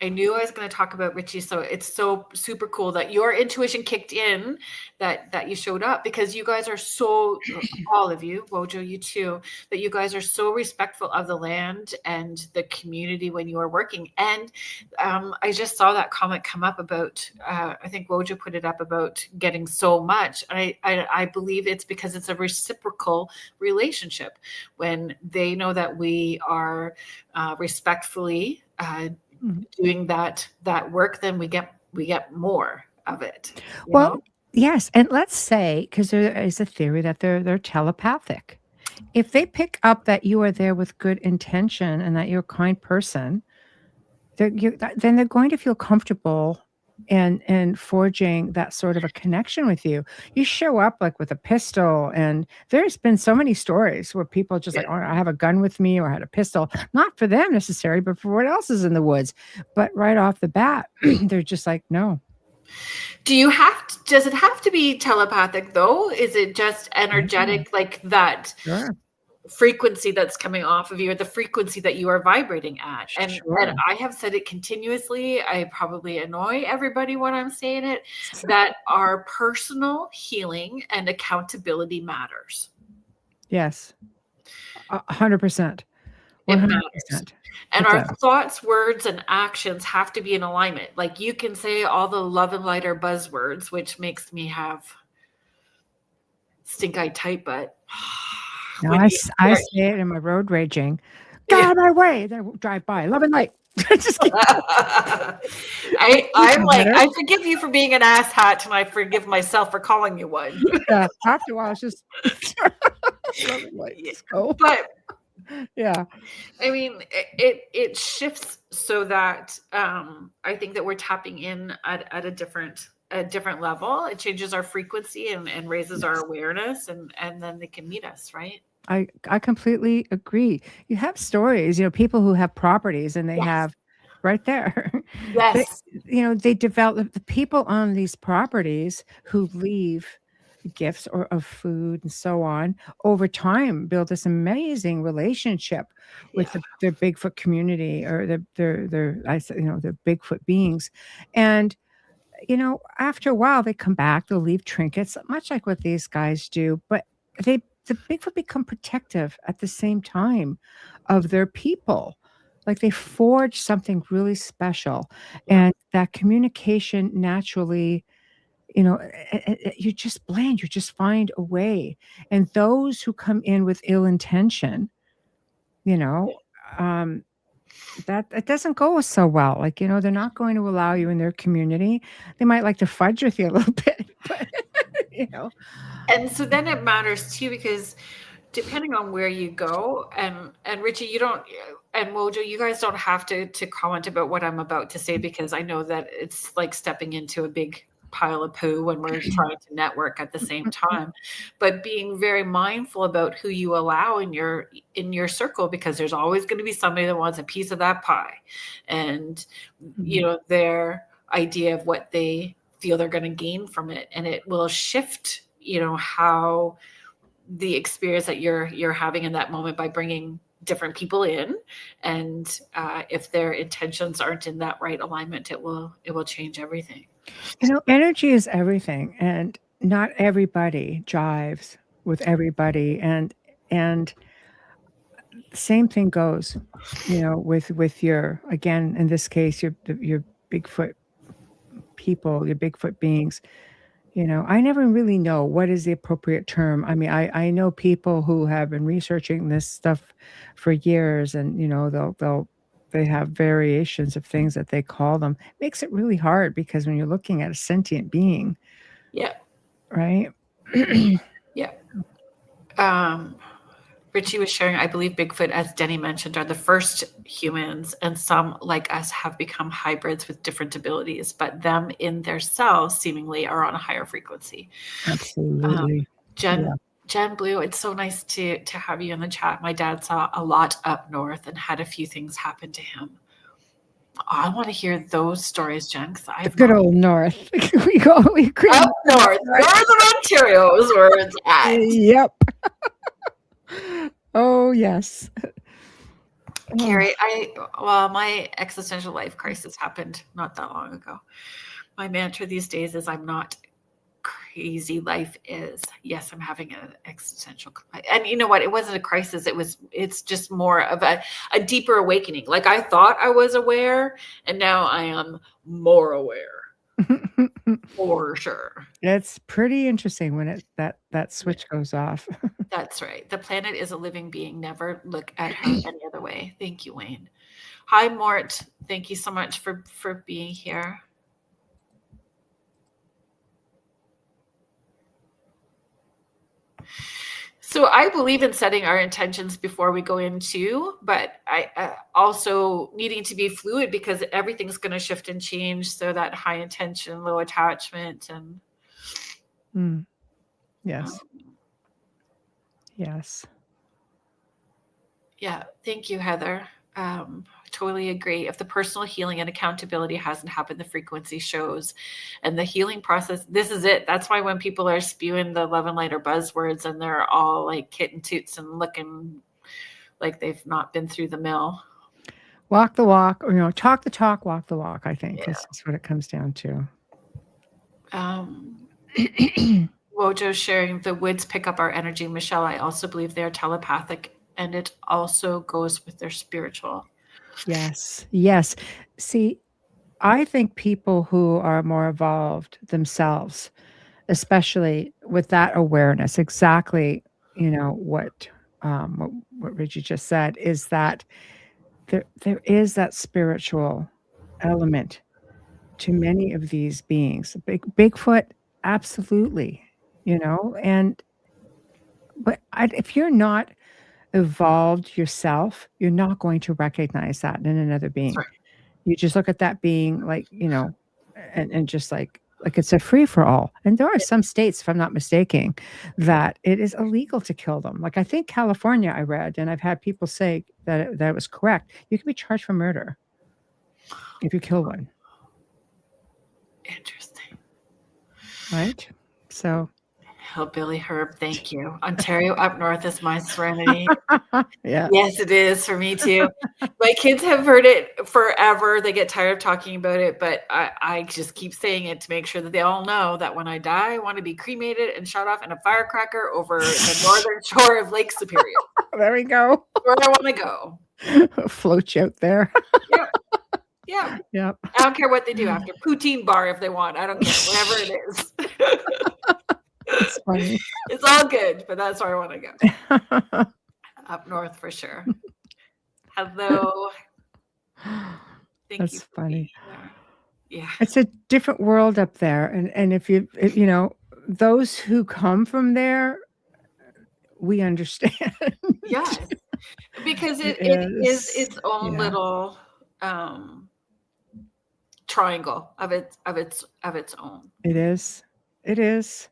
knew I was going to talk about Richie. So it's so super cool that your intuition kicked in, that you showed up, because you guys are so, all of you, Wojo, you too, that you guys are so respectful of the land and the community when you are working. And I just saw that comment come up about, I think Wojo put it up about getting so much. I believe it's because it's a reciprocal relationship. When they know that we are respectfully doing that work, then we get more of it. Well, yes, and let's say, because there is a theory that they're telepathic. If they pick up that you are there with good intention and that you're a kind person, then they're going to feel comfortable and forging that sort of a connection with you. You show up like with a pistol, and there's been so many stories where people just like, oh, I have a gun with me, or I had a pistol, not for them necessarily, but for what else is in the woods. But right off the bat, they're just like, no. Does it have to be telepathic though? Is it just energetic, like that Sure. frequency that's coming off of you, or the frequency that you are vibrating at? And Sure. I have said it continuously. I probably annoy everybody when I'm saying it, that our personal healing and accountability matters. Yes. 100%. It 100%. matters. And our thoughts, words, and actions have to be in alignment. Like, you can say all the love and light are buzzwords, which makes me have stink-eye tight butt. No, I say it in my road raging. Get out of my way. They drive by. Love and light. Just kidding. I'm like, I forgive you for being an asshat, and I forgive myself for calling you one. Yeah. After a while, it's just love and light. Let's go. But yeah, I mean, it shifts so that I think that we're tapping in at a different level. It changes our frequency and raises our awareness, and then they can meet us, right? I completely agree. You have stories, people who have properties, and they have right there. Yes. They develop, the people on these properties who leave gifts or of food and so on over time build this amazing relationship with their Bigfoot community, or their Bigfoot beings. And after a while they come back, they'll leave trinkets, much like what these guys do, but the Bigfoot become protective at the same time of their people. Like, they forge something really special, and that communication naturally, you just blend, you just find a way. And those who come in with ill intention, that it doesn't go so well. Like, they're not going to allow you in their community. They might like to fudge with you a little bit, but And so then it matters too, because depending on where you go, and Richie, you don't, and Mojo, you guys don't have to comment about what I'm about to say, because I know that it's like stepping into a big pile of poo when we're trying to network at the same time. But being very mindful about who you allow in your circle, because there's always going to be somebody that wants a piece of that pie, and their idea of what they feel they're going to gain from it, and it will shift how the experience that you're having in that moment by bringing different people in. And if their intentions aren't in that right alignment, it will change everything. Energy is everything, and not everybody jives with everybody. And same thing goes, with your, again, in this case, your Bigfoot people, your Bigfoot beings. I never really know what is the appropriate term. I mean, I know people who have been researching this stuff for years, and they have variations of things that they call them. It makes it really hard, because when you're looking at a sentient being, right? Richie was sharing, I believe Bigfoot, as Denny mentioned, are the first humans, and some, like us, have become hybrids with different abilities, but them in their cells seemingly are on a higher frequency. Absolutely. Jen Blue, it's so nice to have you in the chat. My dad saw a lot up north and had a few things happen to him. I want to hear those stories, Jen, because I have good old north. we up north. Northern Ontario is where it's at. Yep. Oh, yes. Carrie, my existential life crisis happened not that long ago. My mantra these days is, I'm not crazy, life is. Yes, I'm having an existential, and you know what? It wasn't a crisis. It's just more of a deeper awakening. Like, I thought I was aware, and now I am more aware. For sure. It's pretty interesting when that switch goes off. That's right. The planet is a living being. Never look at her any other way. Thank you, Wayne. Hi, Mort. Thank you so much for being here. So I believe in setting our intentions before we go into, but I also needing to be fluid because everything's going to shift and change. So that high intention, low attachment, and Yes. Yes. Yeah, thank you, Heather. Totally agree. If the personal healing and accountability hasn't happened, the frequency shows. And the healing process, this is it. That's why when people are spewing the love and light or buzzwords and they're all like kitten toots and looking like they've not been through the mill. Walk the walk, or talk the talk, walk the walk, I think is what it comes down to. Wojo's sharing the woods pick up our energy. Michelle, I also believe they're telepathic, and it also goes with their spiritual. Yes. Yes. See, I think people who are more evolved themselves, especially with that awareness, exactly, what Reggie just said, is that there is that spiritual element to many of these beings. Bigfoot, absolutely, but if you're not evolved yourself, you're not going to recognize that in another being. Right. You just look at that being like, and just like it's a free for all. And there are some states, if I'm not mistaken, that it is illegal to kill them. Like I think California, I read, and I've had people say that it was correct. You can be charged for murder if you kill one. Interesting. Right? So. Hillbilly Herb, thank you. Ontario up north is my serenity. Yeah. Yes, it is for me too. My kids have heard it forever. They get tired of talking about it, but I just keep saying it to make sure that they all know that when I die, I want to be cremated and shot off in a firecracker over the northern shore of Lake Superior. There we go. Where I want to go. Float you out there. Yep. Yeah. Yep. I don't care what they do after. Poutine bar if they want. I don't care. Whatever it is. It's funny. It's all good, but that's where I want to go. Up north for sure. Hello. That's funny. Yeah. It's a different world up there. And if those who come from there, we understand. Yes. Because it is its own little triangle of its own. It is. It is.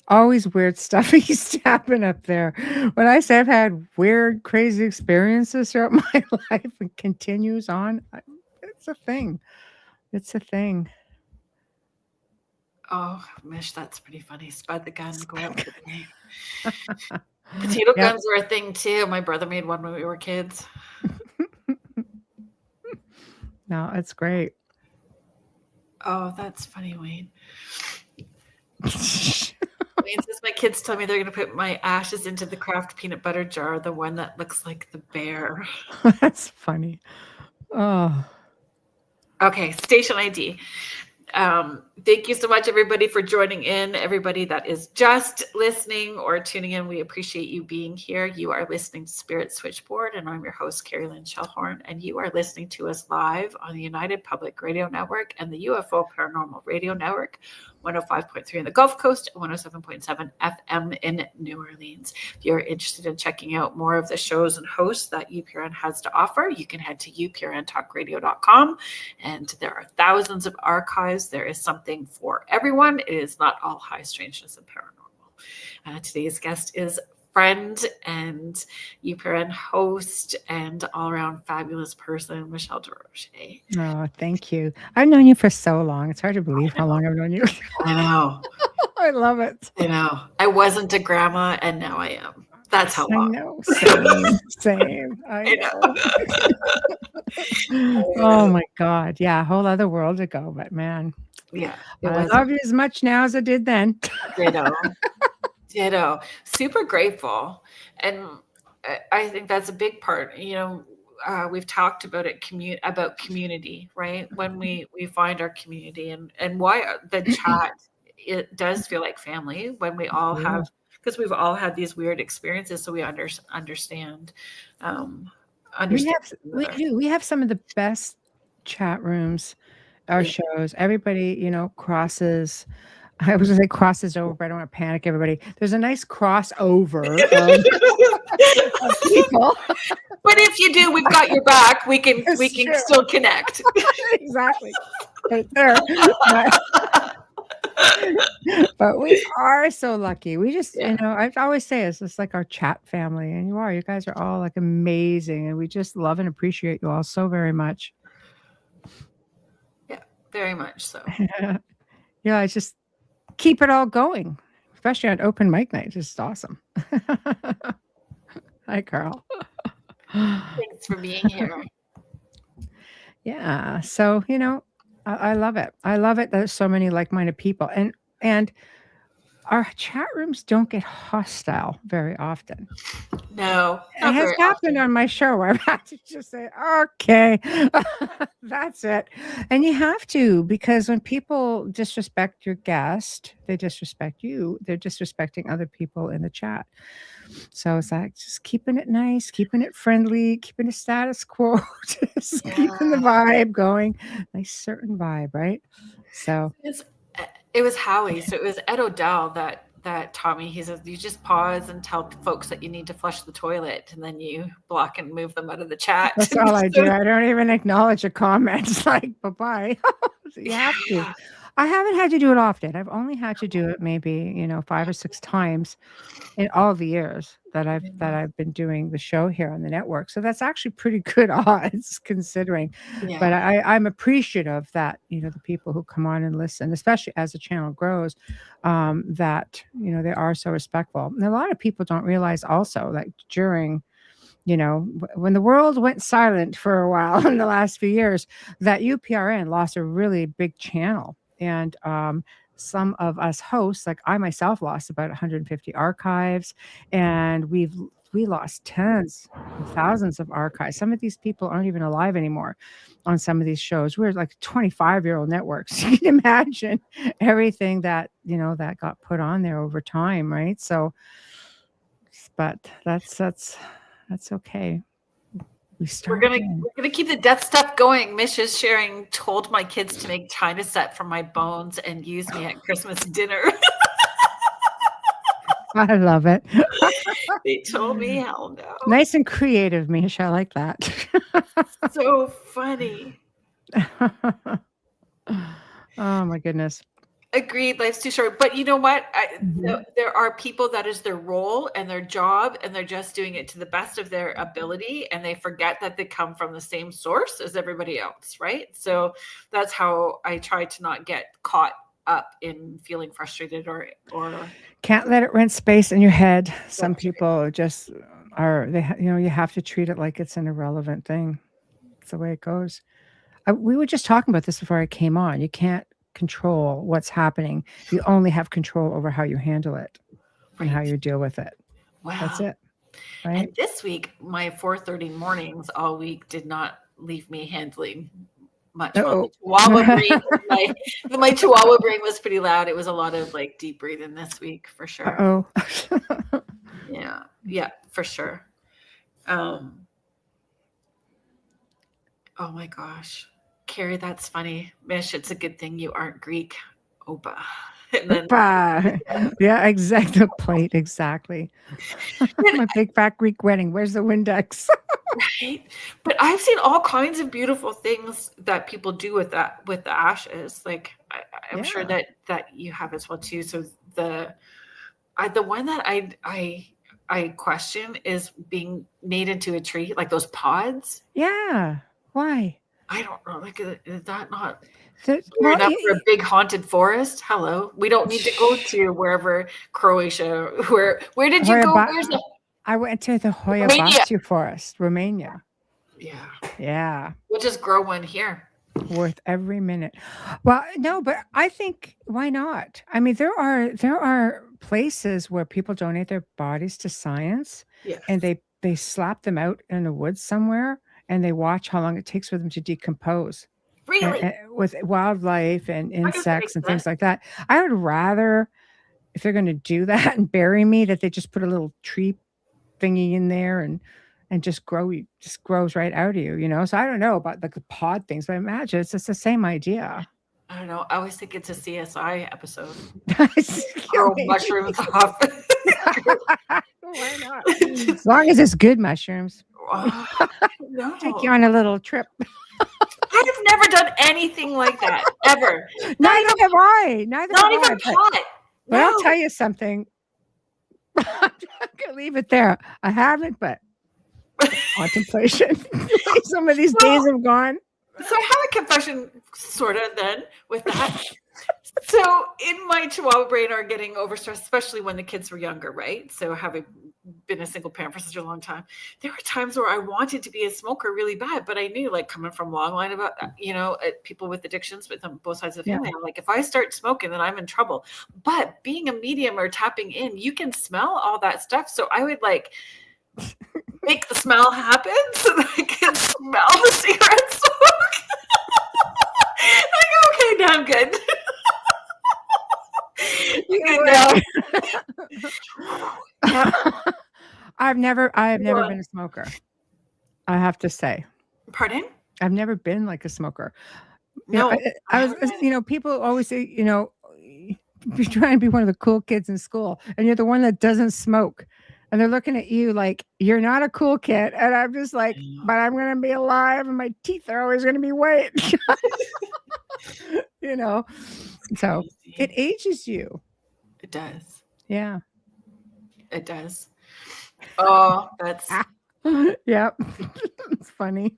Always weird stuff used to happen up there. When I say I've had weird, crazy experiences throughout my life and continues on, it's a thing. It's a thing. Oh, Mish, that's pretty funny. Spud the gun, go out with the name. Potato guns are a thing too. My brother made one when we were kids. No, it's great. Oh, that's funny, Wayne. Wayne says my kids tell me they're going to put my ashes into the Kraft peanut butter jar, the one that looks like the bear. That's funny. Oh. Okay, station ID. Thank you so much, everybody, for joining in. Everybody that is just listening or tuning in, we appreciate you being here. You are listening to Spirit Switchboard, and I'm your host, Carrie Lynn Shellhorn, and you are listening to us live on the United Public Radio Network and the UFO Paranormal Radio Network, 105.3 in the Gulf Coast and 107.7 FM in New Orleans. If you're interested in checking out more of the shows and hosts that UPRN has to offer, you can head to uprntalkradio.com, and there are thousands of archives. There is something for everyone. It is not all high strangeness and paranormal. Today's guest is friend and UPRN host and all-around fabulous person, Michelle Desrochers. Oh, thank you. I've known you for so long. It's hard to believe how long I've known you. I know. I love it. I know. I wasn't a grandma, and now I am. That's how long. I know. Same. I know. Oh my God. Yeah, a whole other world ago, but man. Yeah. I love you as much now as I did then. Ditto. Super grateful. And I think that's a big part. We've talked about it, about community, right? When we find our community and why the chat, it does feel like family when we all have, because we've all had these weird experiences. So we understand. We have some of the best chat rooms, our shows. Everybody, crosses I was going to say crosses over, but I don't want to panic everybody. There's a nice crossover of people. But if you do, we've got your back. We can True. still connect. Exactly. Right there. But we are so lucky. We just, I always say it's just like our chat family, and you are. You guys are all like amazing, and we just love and appreciate you all so very much. Yeah, very much so. Yeah, it's just keep it all going, especially on open mic night. Just awesome. Hi, Carl. Thanks for being here. Yeah. So, I love it. I love it. There's so many like-minded people, and our chat rooms don't get hostile very often. No, it has happened on my show where I've had to just say, okay, that's it. And you have to, because when people disrespect your guest, they disrespect you. They're disrespecting other people in the chat. So it's like just keeping it nice, keeping it friendly, keeping the status quo, just keeping the vibe going. Nice certain vibe, right? So it was Howie. So it was Ed O'Dell that taught me. He says you just pause and tell folks that you need to flush the toilet, and then you block and move them out of the chat. That's all I do. I don't even acknowledge a comment. It's like bye-bye. So you have to. I haven't had to do it often. I've only had to do it maybe, 5 or 6 times in all the years that I've been doing the show here on the network. So that's actually pretty good odds considering. Yeah. But I'm appreciative that, the people who come on and listen, especially as the channel grows, that, they are so respectful. And a lot of people don't realize also that during, when the world went silent for a while in the last few years, that UPRN lost a really big channel. And some of us hosts, like I myself, lost about 150 archives, and we lost tens of thousands of archives. Some of these people aren't even alive anymore on some of these shows. We're like 25-year-old networks. You can imagine everything that, that got put on there over time, right? So, but that's okay. We're gonna keep the death stuff going. Mish is sharing. Told my kids to make china set from my bones and use me at Christmas dinner. I love it. They told me hell no. Nice and creative, Mish. I like that. So funny. Oh my goodness. Agreed. Life's too short. But you know what? There are people that is their role and their job, and they're just doing it to the best of their ability, and they forget that they come from the same source as everybody else, right? So that's how I try to not get caught up in feeling frustrated or can't let it rent space in your head. Some people just are. You have to treat it like it's an irrelevant thing. It's the way it goes. We were just talking about this before I came on. You can't control what's happening. You only have control over how you handle it and how you deal with it. Wow. That's it. Right. And this week, my 4:30 mornings all week did not leave me handling much. Well, my Chihuahua brain was pretty loud. It was a lot of like deep breathing this week for sure. Yeah, for sure. Oh my gosh. Carrie, that's funny. Mish, it's a good thing you aren't Greek. Opa. Yeah, exactly. The plate, exactly. My big fat Greek wedding. Where's the Windex? Right. But I've seen all kinds of beautiful things that people do with the ashes. Like I'm sure that you have as well too. So the one that I question is being made into a tree, like those pods. Yeah. Why? I don't know. Like, is that not enough for a big haunted forest? Hello. We don't need to go to wherever Croatia. Where did you go? I went to the Hoia Baciu forest, Romania. Yeah. We'll just grow one here. Worth every minute. Well, no, but I think why not? I mean, there are places where people donate their bodies to science, and they slap them out in the woods somewhere, and they watch how long it takes for them to decompose. Really? With wildlife and insects and things like that. I would rather, if they're going to do that and bury me, that they just put a little tree thingy in there and just grows right out of you, So I don't know about the pod things, but I imagine it's just the same idea. I don't know. I always think it's a CSI episode. Yeah, Grow maybe. mushrooms off. Why not? As long as it's good mushrooms. No. Take you on a little trip. I've never done anything like that ever. Neither have I. Neither Not have I. even pot. But I'll tell you something. I'm gonna leave it there. I haven't, but contemplation. Some of these days have gone. So I have a confession, sort of, then, with that. So in my Chihuahua brain are getting overstressed, especially when the kids were younger, right? So having been a single parent for such a long time, there were times where I wanted to be a smoker really bad, but I knew, like, coming from long line about, people with addictions with both sides of the family, I'm like, if I start smoking, then I'm in trouble. But being a medium or tapping in, you can smell all that stuff. So I would like make the smell happen so that I can smell the cigarette smoke. I go, okay, now I'm good. You can now. Yeah. I've never been a smoker. I have to say. Pardon? I've never been like a smoker. No, I was, people always say, you're trying to be one of the cool kids in school and you're the one that doesn't smoke. And they're looking at you like you're not a cool kid. And I'm just like, but I'm going to be alive and my teeth are always going to be white. So it ages you. It does. Yeah. It does. Oh, that's. Yep. It's funny.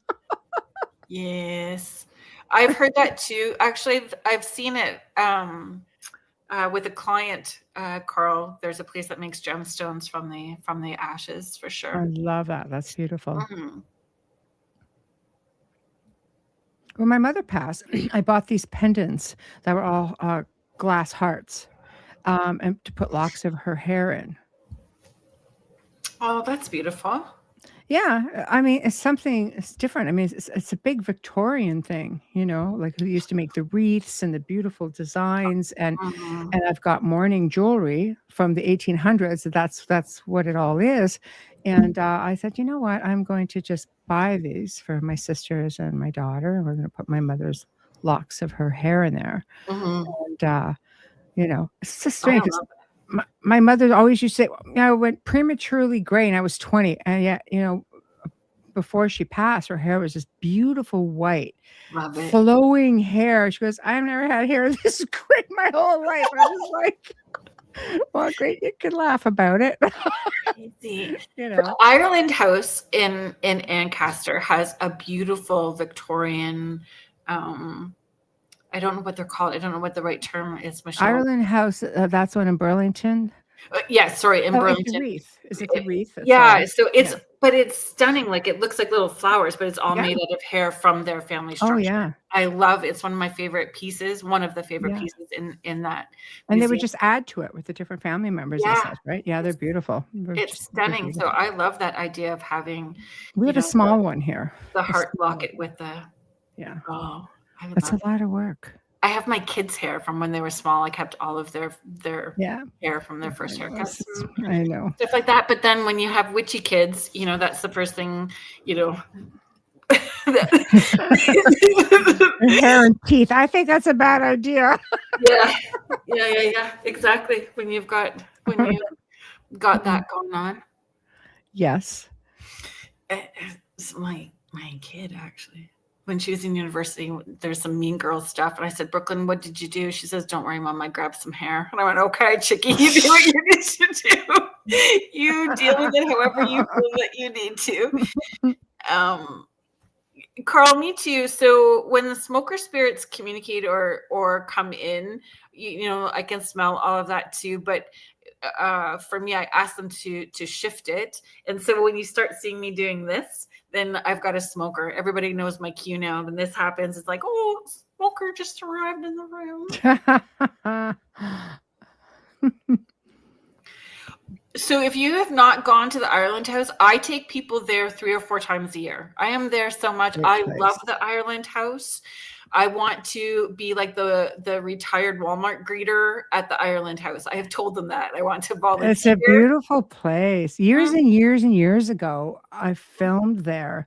Yes. I've heard that too. Actually, I've seen it with a client, Carl. There's a place that makes gemstones from the ashes, for sure. I love that. That's beautiful. Mm-hmm. When my mother passed, I bought these pendants that were all glass hearts, and to put locks of her hair in. Oh, that's beautiful. Yeah, I mean, it's different. I mean, it's a big Victorian thing, like who used to make the wreaths and the beautiful designs, and I've got mourning jewelry from the 1800s. That's what it all is. And I said, you know what? I'm going to just buy these for my sisters and my daughter, and we're going to put my mother's locks of her hair in there. And it's just strange. My mother always used to say, I went prematurely gray and I was 20. And yet, before she passed, her hair was just beautiful white, flowing hair. She goes, I've never had hair this great my whole life. I was like, well, great. You can laugh about it. Crazy. The Ireland House in Ancaster has a beautiful Victorian, I don't know what they're called. I don't know what the right term is, Michelle. Ireland House, that's one in Burlington? Yes, sorry, in Burlington. It's a wreath. Is it the wreath? Yeah, so but it's stunning. Like, it looks like little flowers, but it's all made out of hair from their family structure. Oh, yeah. I love it. It's one of my favorite pieces, one of the favorite pieces in that And museum. They would just add to it with the different family members and stuff, right? Yeah, they're beautiful. It's stunning. Beautiful. So I love that idea of having... We have a small one here. The heart locket with the... Yeah. Oh, that's a lot of work. I have my kids' hair from when they were small. I kept all of their hair from their first haircuts. I know. Stuff like that. But then when you have witchy kids, that's the first thing, hair and teeth. I think that's a bad idea. Yeah. Exactly. When you've got that going on. Yes. It's my kid, actually. When she was in university, there's some Mean Girls stuff. And I said, Brooklyn, what did you do? She says, don't worry, Mom, I grabbed some hair. And I went, okay, Chickie, you do what you need to do. You deal with it however you feel that you need to. Carl, me too. So when the smoker spirits communicate or come in, I can smell all of that too. But for me, I ask them to shift it. And so when you start seeing me doing this, then I've got a smoker. Everybody knows my cue now. When this happens, it's like, oh, smoker just arrived in the room. So if you have not gone to the Ireland House, I take people there 3 or 4 times a year. I am there so much. I love the Ireland House. I want to be like the retired Walmart greeter at the Ireland House. I have told them that. I want to volunteer. It's a beautiful place. Years and years and years ago, I filmed there.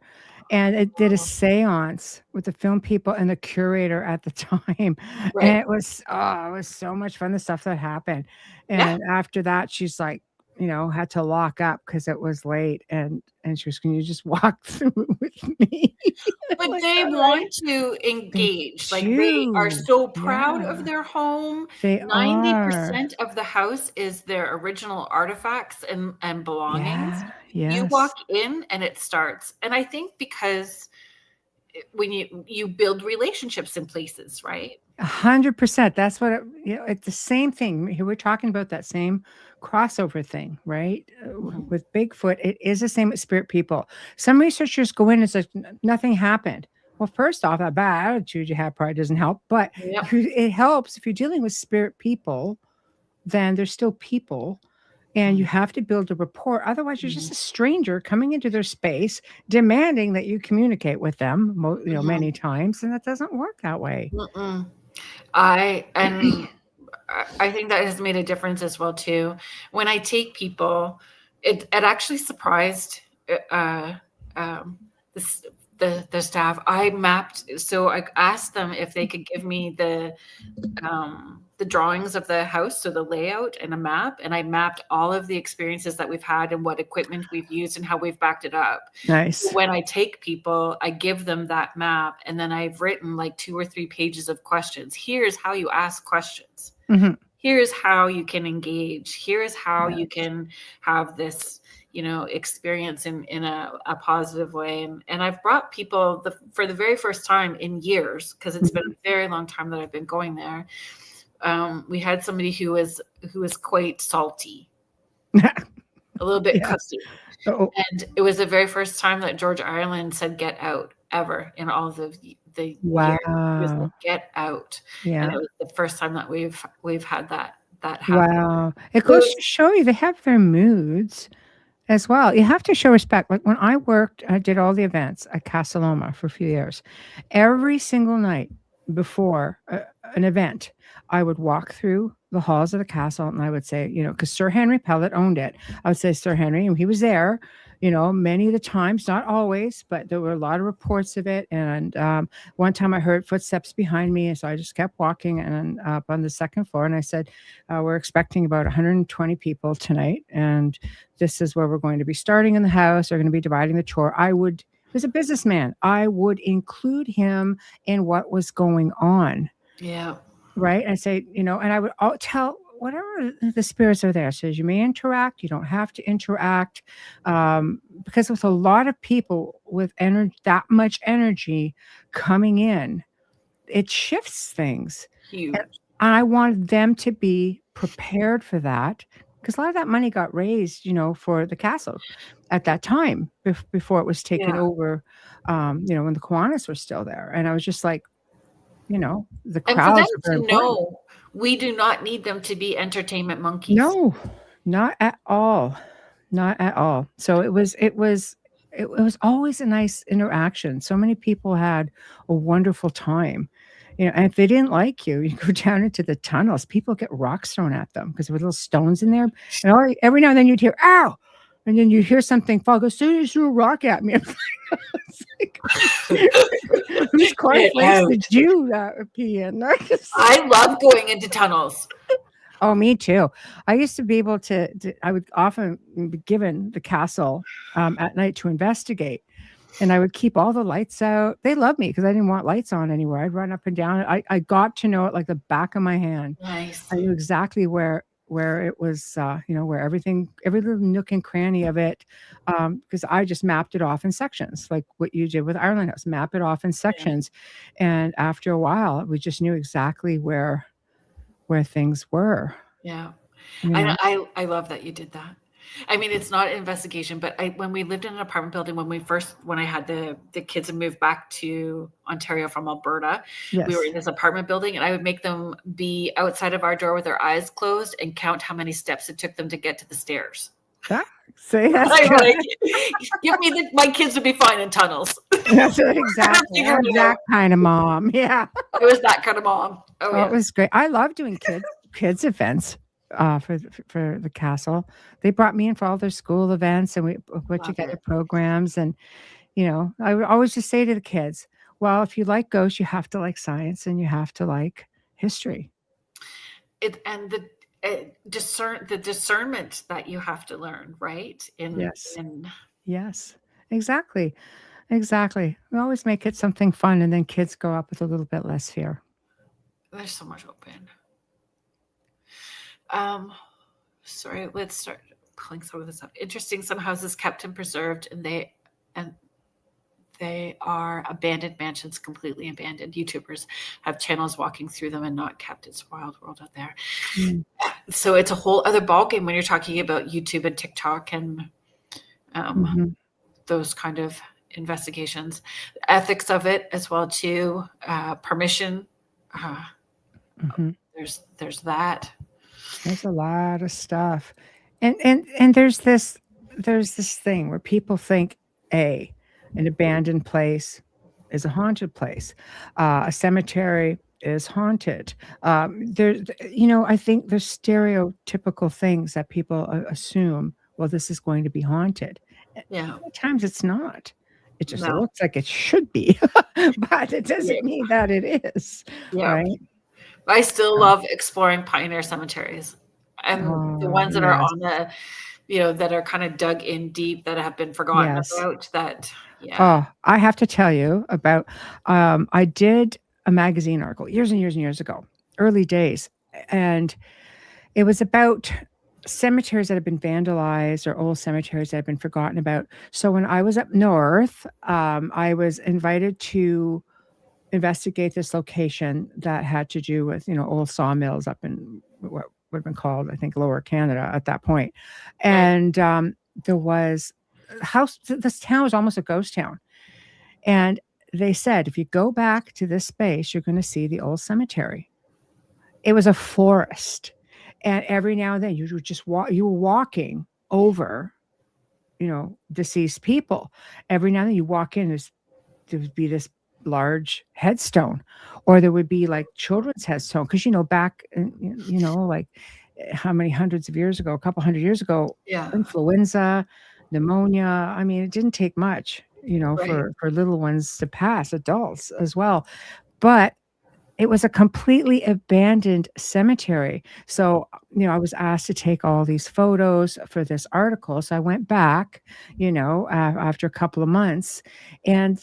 and it did a seance with the film people and the curator at the time. And Right. it was so much fun, the stuff that happened. Yeah. And after that, she's like, had to lock up because it was late. And she was, "Can you just walk through with me?" I'm But like, they "All right." want to They engage. Like they are do. so proud of Yeah, their home. they are. 90% of the house is their original artifacts and belongings. Yeah, You walk yes. in and it starts. And I think because when you build relationships in places, right? 100%. That's what it's the same thing. Here we're talking about that same crossover thing, right? Mhm. With Bigfoot, it is the same with spirit people. Some researchers go in and say nothing happened. Well, first off, that bad attitude you have probably doesn't help, but Yep. it helps if you're dealing with spirit people, then they're still people. And you have to build a rapport. Otherwise, you're just Mhm. a stranger coming into their space, demanding that you communicate with them, Mhm. many times, and that doesn't work that way. Mm-mm. I think that has made a difference as well too. When I take people, it actually surprised uh, um, the, the staff. So I asked them if they could give me the drawings of the house, so the layout and a map, and I mapped all of the experiences that we've had and what equipment we've used and how we've backed it up. Nice. When I take people, I give them that map, and then I've written like 2 or 3 pages of questions. Here's how you ask questions. Mhm. Here's how you can engage. Here's how you Yes. can have this, experience in a positive way. And I've brought people for the very first time in years, because it's been Mhm. a very long time that I've been going there. We had somebody who was quite salty, a little bit Yeah. cussy. Oh, And it was the very first time that George Ireland said "get out" ever in all of the years. He was like, wow. "Get out," and Yeah. it was the first time that we've had that happen. Wow. It So it goes was to show you they have their moods as well. You have to show respect. Like when I did all the events at Casa Loma for a few years. Every single night before an event, I would walk through the halls of the castle and I would say, because Sir Henry Pellet owned it. I would say, "Sir Henry," and he was there, many of the times, not always, but there were a lot of reports of it. And one time I heard footsteps behind me. And so I just kept walking and up on the second floor. And I said, "We're expecting about 120 people tonight. And this is where we're going to be starting in the house. They're going to be dividing the chore." He was a businessman. I would include him in what was going on, Yeah. right? And say, and I would tell whatever the spirits are there. Says you may interact, you don't have to interact, because with a lot of people with that much energy coming in, it shifts things. And Huge. I wanted them to be prepared for that because a lot of that money got raised, for the castle at that time before it was taken Yeah. over, when the Kiwanis were still there. And I was just like, the And for them crowds are very to important. know, we do not need them to be entertainment monkeys. No, not at all. Not at all. So it was always a nice interaction. So many people had a wonderful time. And if they didn't like you, you go down into the tunnels. People get rocks thrown at them because there were little stones in there. And every now and then you'd hear, "Ow!" And then you hear something fall. Go, "Soon as you threw a rock at me." It's like, whose Get cornflakes out. did you pee in? I love going into tunnels. Oh, me too. I used to be able I would often be given the castle at night to investigate, and I would keep all the lights out. They loved me because I didn't want lights on anywhere. I'd run up and down. I got to know it like the back of my hand. Nice. I knew exactly where it was, where every little nook and cranny of it, because I just mapped it off in sections, like what you did with Ireland House, map it off in Yeah. sections, and after a while, we just knew exactly where things were. Yeah. You know? I love that you did that. I mean, it's not an investigation, but when we lived in an apartment building, when I had the kids and moved back to Ontario from Alberta, we were Yes. in this apartment building, and I would make them be outside of our door with their eyes closed and count how many steps it took them to get to the stairs. Ah, see, that's I'm good. like, give me my kids would be fine in tunnels. That's it, exactly. Figure I'm it that out. kind of mom. Yeah. I was that kind of mom. Oh Oh, it yeah. was great. I love doing kids events for the castle. They brought me in for all their school events, and we put Love together it. programs, and You know, I would always just say to the kids, well, if you like ghosts, you have to like science and you have to like history. It and the discernment that you have to learn, right? Yes. In Yes. Exactly. Exactly. We always make it something fun, and then kids grow up with a little bit less fear. There's so much open. Sorry, let's start pulling some of this up. Interesting. Some houses kept and preserved, and they are abandoned mansions, completely abandoned. YouTubers have channels walking through them and not kept. It's a wild world out there. Mm. So it's a whole other ballgame when you're talking about YouTube and TikTok and Mhm. those kind of investigations, ethics of it as well too, permission. Mhm. There's that. There's a lot of stuff. And there's this thing where people think an abandoned place is a haunted place. A cemetery is haunted. I think there's stereotypical things that people assume, well, this is going to be haunted. Yeah. Many times it's not. It just No. looks like it should be, but it Yeah. doesn't mean that it is, Yeah. right? I still So, love exploring pioneer cemeteries, and the oh, ones that are yes. on the, that are kind of dug in deep that have been forgotten Yes. about. That, yeah, Oh, I have to tell you about, I did a magazine article years and years and years ago, early days, and it was about cemeteries that have been vandalized or old cemeteries that have been forgotten about. So when I was up north, I was invited to investigate this location that had to do with, old sawmills up in what would have been called, I think, Lower Canada at that point. right, And there was this town was almost a ghost town. And they said, if you go back to this space, you're going to see the old cemetery. It was a forest. And every now and then you would just you were walking over, deceased people. Every now and then you walk in, there would be this large headstone, or there would be like children's headstone. Cause back, like how many hundreds of years ago, a couple hundred years ago, yeah, influenza, pneumonia. I mean, it didn't take much, right. for little ones to pass, adults as well. But it was a completely abandoned cemetery. So, I was asked to take all these photos for this article. So I went back, after a couple of months, and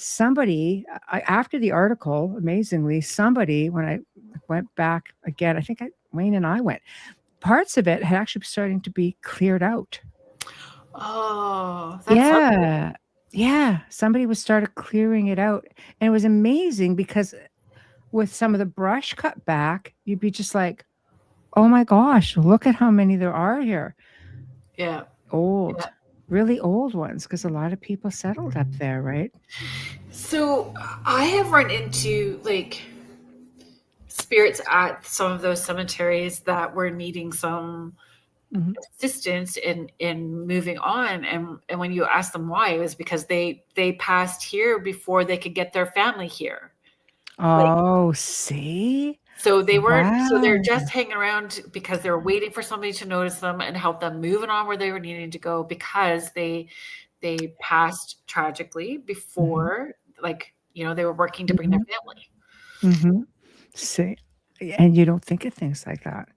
after the article, amazingly, somebody, when I went back again, I think Wayne and I went, parts of it had actually starting to be cleared out. Oh, that's lovely. Yeah. Yeah. Somebody was started clearing it out. And it was amazing because with some of the brush cut back, you'd be just like, "Oh my gosh, look at how many there are here." Yeah, yeah. Old, really old ones, because a lot of people settled up there, right? So I have run into like spirits at some of those cemeteries that were needing some Mhm. assistance in moving on, and when you ask them why, it was because they passed here before they could get their family here. Like, Oh, see? so they weren't, so they're Wow. just hanging around because they were waiting for somebody to notice them and help them moving on where they were needing to go, because they passed tragically Mhm, before, like, they were working to bring their mhm, family. mhm. See? And you don't think of things like that.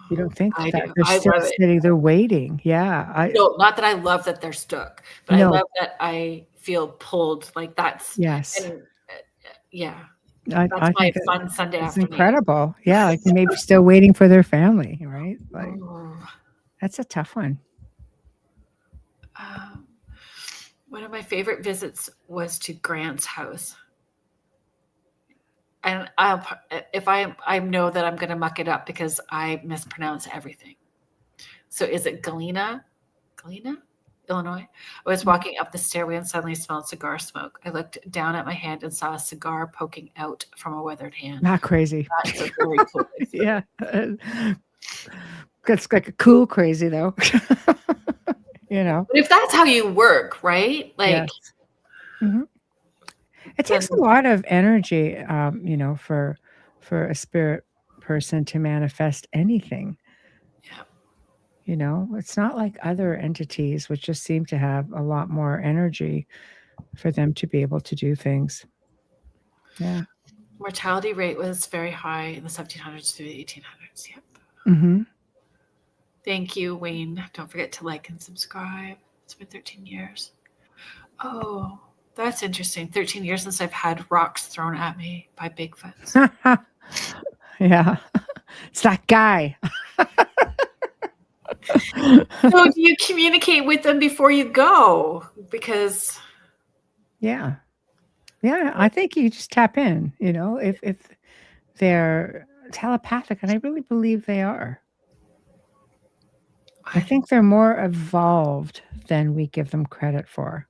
You don't think I that do. they're I still love it. sitting there waiting. Yeah, No, not that I love that they're stuck, but I no, love that I feel pulled, like, that's, yes. and yeah, that's I my think that fun Sunday it's afternoon. incredible. Yeah, like maybe still waiting for their family, right? Like, Oh, that's a tough one. um, one of my favorite visits was to Grant's house. And if I know that I'm gonna muck it up because I mispronounce everything. So is it Galena? Galena? Illinois. I was walking up the stairway and suddenly smelled cigar smoke. I looked down at my hand and saw a cigar poking out from a weathered hand. Not crazy. That's a very cool place. Yeah, it's like a cool crazy though. You know? But if that's how you work, right? Like, Yes. Mhm. It takes then a lot of energy, for a spirit person to manifest anything, yeah, you know? It's not like other entities which just seem to have a lot more energy. for them to be able to do things. Yeah. Mortality rate was very high in the 1700s through the 1800s. Yep. Mm-hmm. Thank you, Wayne. Don't forget to like and subscribe. It's been 13 years. Oh, that's interesting. 13 years since I've had rocks thrown at me by Bigfoots. Yeah. It's that guy. So do you communicate with them before you go? Because Yeah. Yeah. I think you just tap in, if they're telepathic, and I really believe they are. I think they're more evolved than we give them credit for.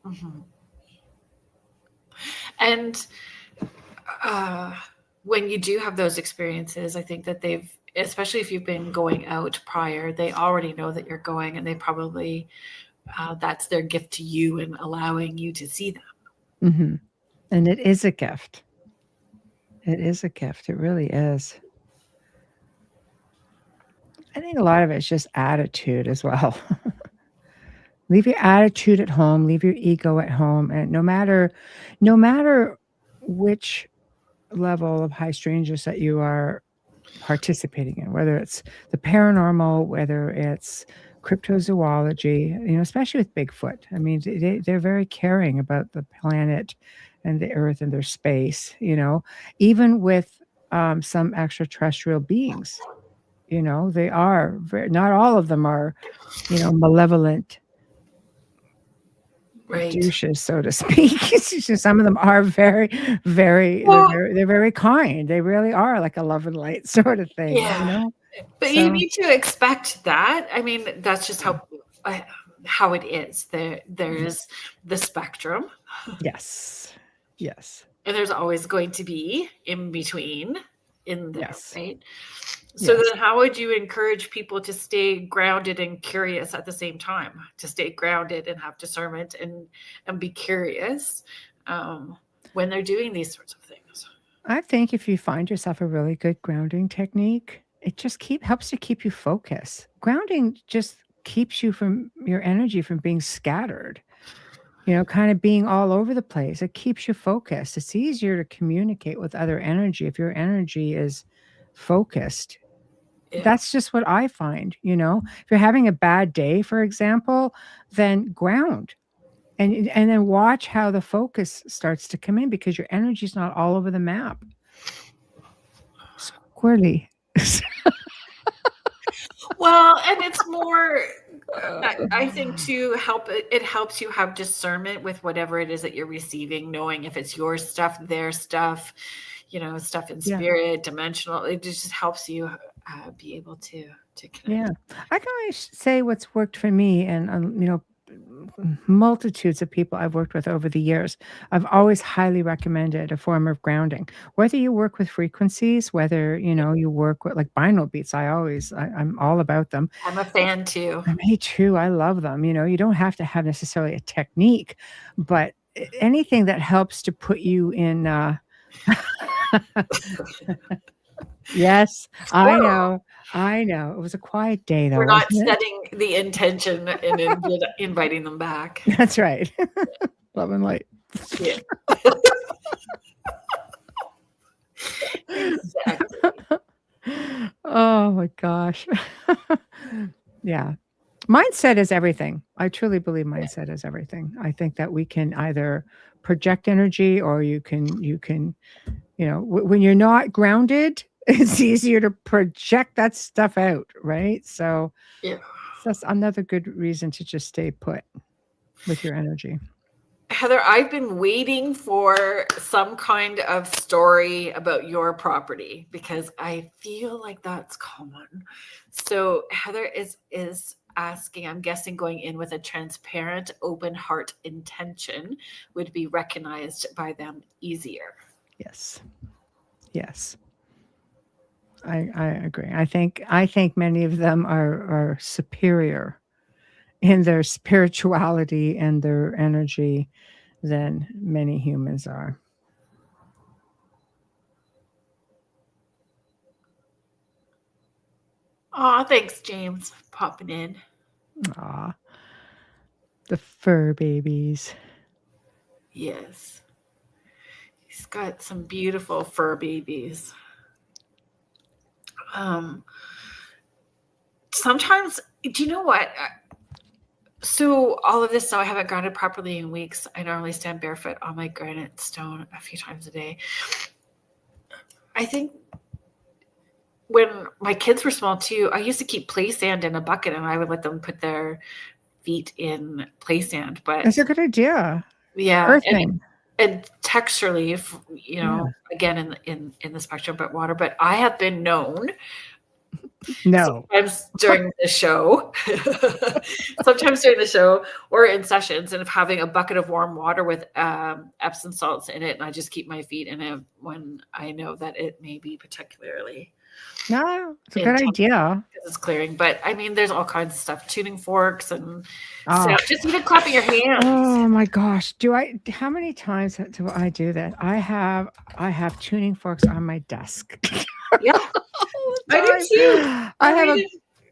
Mm-hmm. And when you do have those experiences, I think that they've, especially if you've been going out prior, they already know that you're going, and they probably, that's their gift to you in allowing you to see them. Mm-hmm. And it is a gift. It is a gift. It really is. I think a lot of it's just attitude as well. Leave your attitude at home, leave your ego at home, and no matter which level of high strangeness that you are participating in, whether it's the paranormal, whether it's cryptozoology, especially with Bigfoot. I mean, they're very caring about the planet and the earth and their space, even with some extraterrestrial beings, they are not all of them are, malevolent Right. douches, so to speak. Some of them are very, very, Well, they're very kind. They really are like a love and light sort of thing, yeah. But So you need to expect that. I mean, that's just how it is. There's the spectrum. yes, yes, And there's always going to be in between in there, yes, right? So yes. then how would you encourage people to stay grounded and curious at the same time, to stay grounded and have discernment and be curious when they're doing these sorts of things? I think if you find yourself a really good grounding technique, it just helps to keep you focused. Grounding just keeps you from your energy from being scattered, kind of being all over the place. It keeps you focused. It's easier to communicate with other energy if your energy is focused. Yeah. That's just what I find, If you're having a bad day, for example, then ground. And then watch how the focus starts to come in because your energy's not all over the map. Squirrely. Well, and it's more, I think to help, it helps you have discernment with whatever it is that you're receiving, knowing if it's your stuff, their stuff, stuff in Yeah. spirit, dimensional. It just helps you be able to connect. Yeah. I can always say what's worked for me and, multitudes of people I've worked with over the years. I've always highly recommended a form of grounding. Whether you work with frequencies, whether, you work with like binaural beats, I'm all about them. I'm a fan too. Me too. I love them. You don't have to have necessarily a technique, but anything that helps to put you in Yes, I know. I know. It was a quiet day though, We're not wasn't it? setting the intention and inviting them back. That's right. Love and light. Yeah. Exactly. Oh my gosh. Yeah. Mindset is everything. I truly believe mindset is everything. I think that we can either project energy or you can, when you're not grounded, it's easier to project that stuff out, right? So Yeah. that's another good reason to just stay put with your energy. Heather, I've been waiting for some kind of story about your property because I feel like that's common. So Heather is asking, I'm guessing going in with a transparent, open heart intention would be recognized by them easier. Yes. Yes. I agree. I think many of them are superior in their spirituality and their energy than many humans are. Oh, thanks, James, popping in. Aw. The fur babies. Yes. He's got some beautiful fur babies. Sometimes, do you know what? So all of this, so I haven't grounded properly in weeks. I normally stand barefoot on my granite stone a few times a day. I think when my kids were small too, I used to keep play sand in a bucket and I would let them put their feet in play sand. But That's a good idea. yeah, Earthing. and texturally, again in the spectrum, but water. But I have been known No. sometimes during the show, or in sessions, and of having a bucket of warm water with Epsom salts in it, and I just keep my feet in it when I know that it may be particularly. No, it's a good idea. Because it's clearing, but I mean, there's all kinds of stuff, tuning forks and Oh. just even clapping your hands. Oh my gosh. How many times do I do that? I have tuning forks on my desk. Yeah. I do too. I have a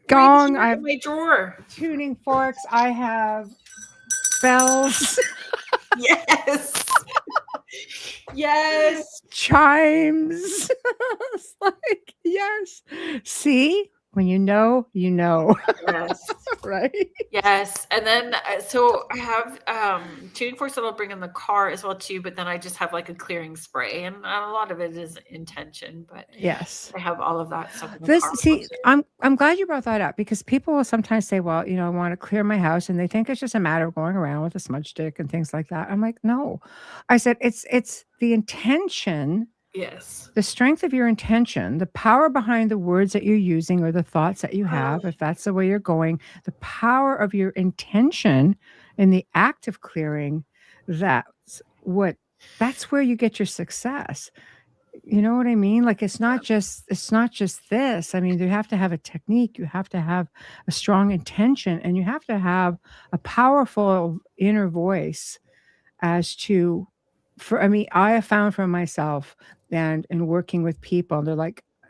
gong. I have my drawer. Tuning forks. I have bells. Yes. Yes. Chimes. It's like, yes. See, when you know, you know. Yes. Right? Yes. And then, so I have tuning forks that I'll bring in the car as well too, but then I just have like a clearing spray, and a lot of it is intention, but yes, I have all of that stuff in the car. See, I'm glad you brought that up, because people will sometimes say, well, I want to clear my house, and they think it's just a matter of going around with a smudge stick and things like that. I'm like, no. I said it's the intention. Yes. The strength of your intention, the power behind the words that you're using or the thoughts that you have, if that's the way you're going, the power of your intention in the act of clearing, that's where you get your success. You know what I mean? Like, it's not just this. I mean, you have to have a technique, you have to have a strong intention, and you have to have a powerful inner voice as to, I have found for myself, and in working with people,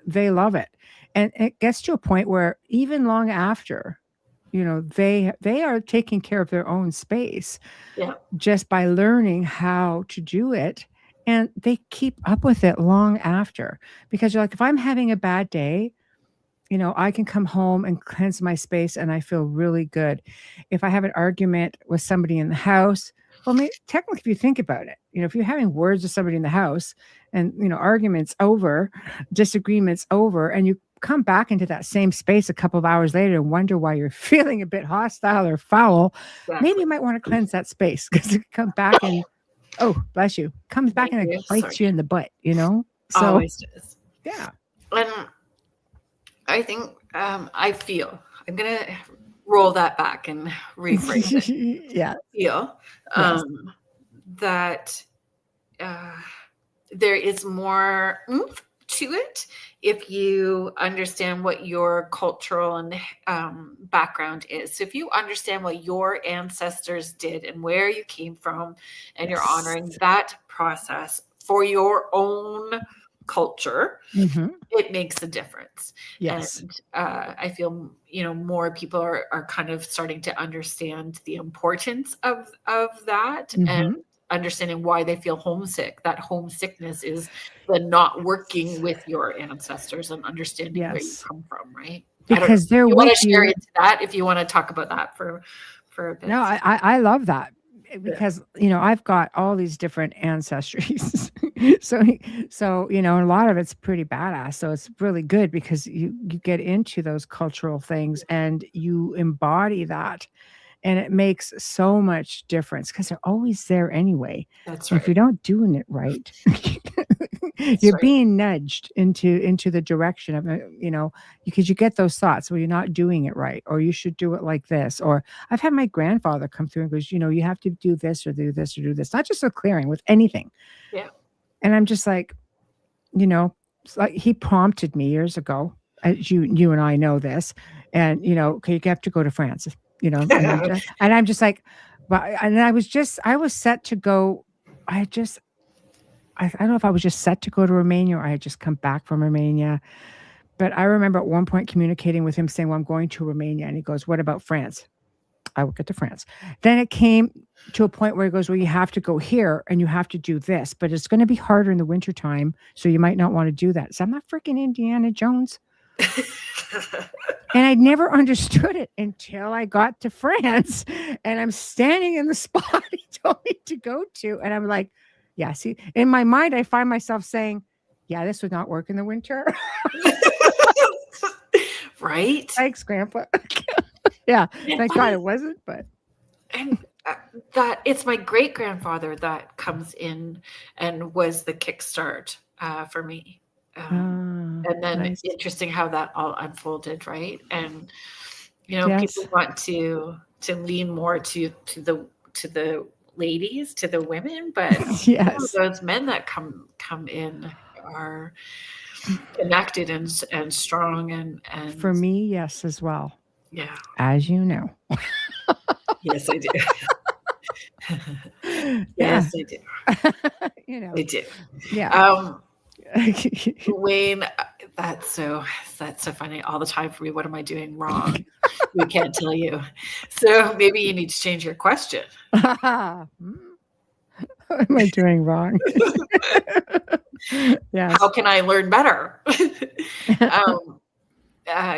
they love it. And it gets to a point where even long after, they are taking care of their own space, just by learning how to do it. And they keep up with it long after, because you're like, if I'm having a bad day, I can come home and cleanse my space and I feel really good. If I have an argument with somebody in the house, well, technically, if you think about it, if you're having words with somebody in the house and, arguments over, disagreements over, and you come back into that same space a couple of hours later and wonder why you're feeling a bit hostile or foul, maybe you might want to cleanse that space, because it comes back and, oh, bless you, comes back and it bites you in the butt, So, always does. Yeah. And I think I feel I'm going to roll that back and rephrase it. Yeah. Feel that there is more oomph to it if you understand what your cultural and background is. So if you understand what your ancestors did and where you came from, and you're honoring that process for your own culture, it makes a difference. Yes. And I feel, more people are kind of starting to understand the importance of that, and understanding why they feel homesick. That homesickness is the not working with your ancestors and understanding where you come from, right? Because they're you with want to share into that, if you want to talk about that for a bit. No, I love that, because I've got all these different ancestries. so and a lot of it's pretty badass. So it's really good, because you get into those cultural things and you embody that, and it makes so much difference, because they're always there anyway. That's right. If you're not doing it right, you're being nudged into the direction of because you get those thoughts, well, you're not doing it right, or you should do it like this. Or I've had my grandfather come through and goes, you have to do this or do this or do this, not just a clearing, with anything. Yeah. And I'm just like, like he prompted me years ago, you and I know this, and okay, you have to go to France, and I'm just like, and I was set to go. I don't know if I was just set to go to Romania, or I had just come back from Romania. But I remember at one point communicating with him saying, well, I'm going to Romania. And he goes, what about France? I will get to France. Then it came to a point where he goes, well, you have to go here and you have to do this, but it's going to be harder in the wintertime. So you might not want to do that. So I'm not freaking Indiana Jones. And I never understood it until I got to France and I'm standing in the spot he told me to go to. And I'm like, yeah, see, in my mind, I find myself saying, yeah, this would not work in the winter. Right? Thanks, Grandpa. Yeah, thank God it wasn't, but. And that it's my great grandfather that comes in and was the kickstart for me. And then nice. interesting how that all unfolded, right? And Yes. people want to lean more to the ladies, to the women, but Yes. those men that come in are connected and strong and For me, yes, as well. yeah, As you know. yes, I do. Yeah. Yes, I do. I do. Yeah. Wayne, that's so funny. All the time for me. What am I doing wrong? We can't tell you. So maybe you need to change your question. What am I doing wrong? Yes. How can I learn better?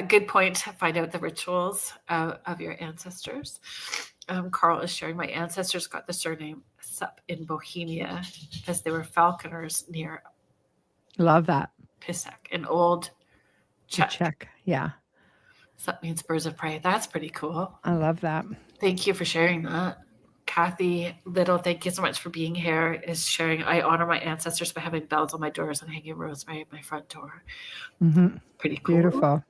Good point. Find out the rituals of your ancestors. Carl is sharing, my ancestors got the surname Sup in Bohemia as they were falconers near Love that. Pisek, an old Czech. Czech. Yeah. Sup means birds of prey. That's pretty cool. I love that. Thank you for sharing that. Kathy Little, thank you so much for being here, is sharing, I honor my ancestors by having bells on my doors and hanging rosemary at my front door. Mm-hmm. Pretty cool. Beautiful.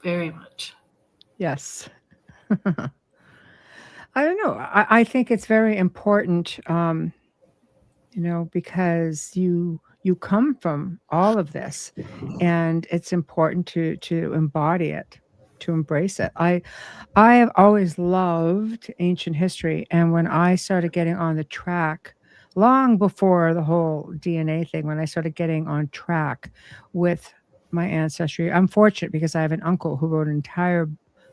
Very much. Yes. I don't know. I think it's very important, because you come from all of this, and it's important to embody it, to embrace it. I have always loved ancient history, and when I started getting on the track, long before the whole DNA thing, when I started getting on track with my ancestry, I'm fortunate because I have an uncle who wrote an entire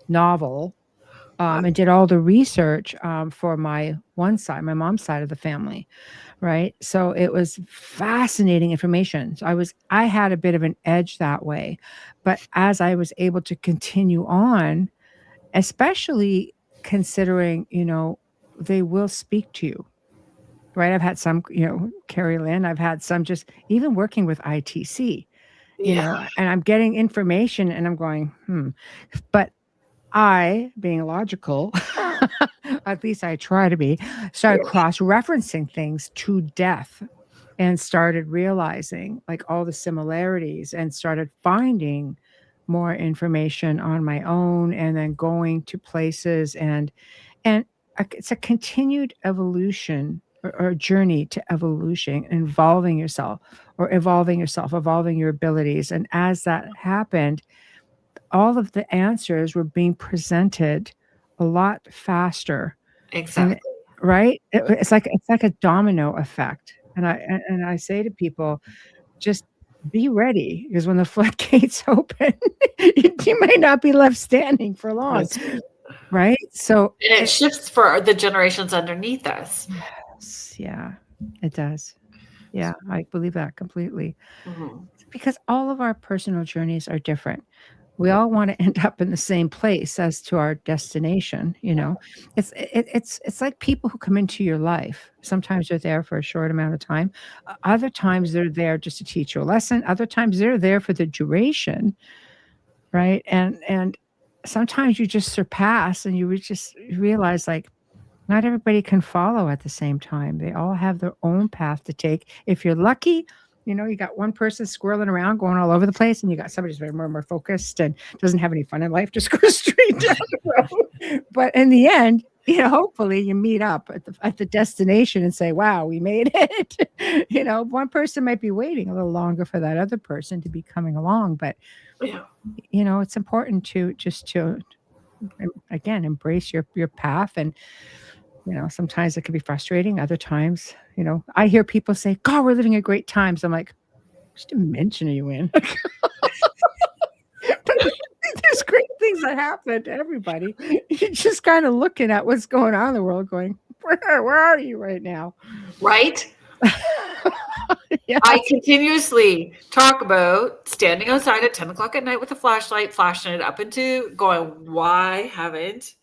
novel and did all the research for my mom's side of the family, right? So it was fascinating information. So I had a bit of an edge that way, but as I was able to continue on, especially considering, they will speak to you, right? I've had some, Carrie Lynn, I've had some just even working with ITC, and I'm getting information and I'm going, but I, being logical, at least I try to be, started cross-referencing things to death and started realizing like all the similarities and started finding more information on my own and then going to places and it's a continued evolution or journey to evolution, evolving yourself, evolving your abilities. And as that happened, all of the answers were being presented a lot faster. Exactly. Right? It's like a domino effect. And I say to people, just be ready, because when the floodgates open, you might not be left standing for long. Right? So and it shifts for the generations underneath us. Yes, yeah, it does. Yeah, I believe that completely. Mm-hmm. Because all of our personal journeys are different. We all want to end up in the same place as to our destination. It's like people who come into your life. Sometimes they're there for a short amount of time. Other times they're there just to teach you a lesson. Other times they're there for the duration, right? And sometimes you just surpass and you just realize like not everybody can follow at the same time. They all have their own path to take. If you're lucky, you got one person swirling around, going all over the place, and you got somebody who's very more focused and doesn't have any fun in life, just goes straight down the road. But in the end, hopefully you meet up at the destination and say, wow, we made it. One person might be waiting a little longer for that other person to be coming along. But, it's important to again, embrace your path. And, sometimes it can be frustrating. Other times, I hear people say, God, we're living at great times. I'm like, which dimension are you in? There's great things that happen to everybody. You're just kind of looking at what's going on in the world, going, where are you right now? Right? Yeah. I continuously talk about standing outside at 10 o'clock at night with a flashlight, flashing it up into going, why haven't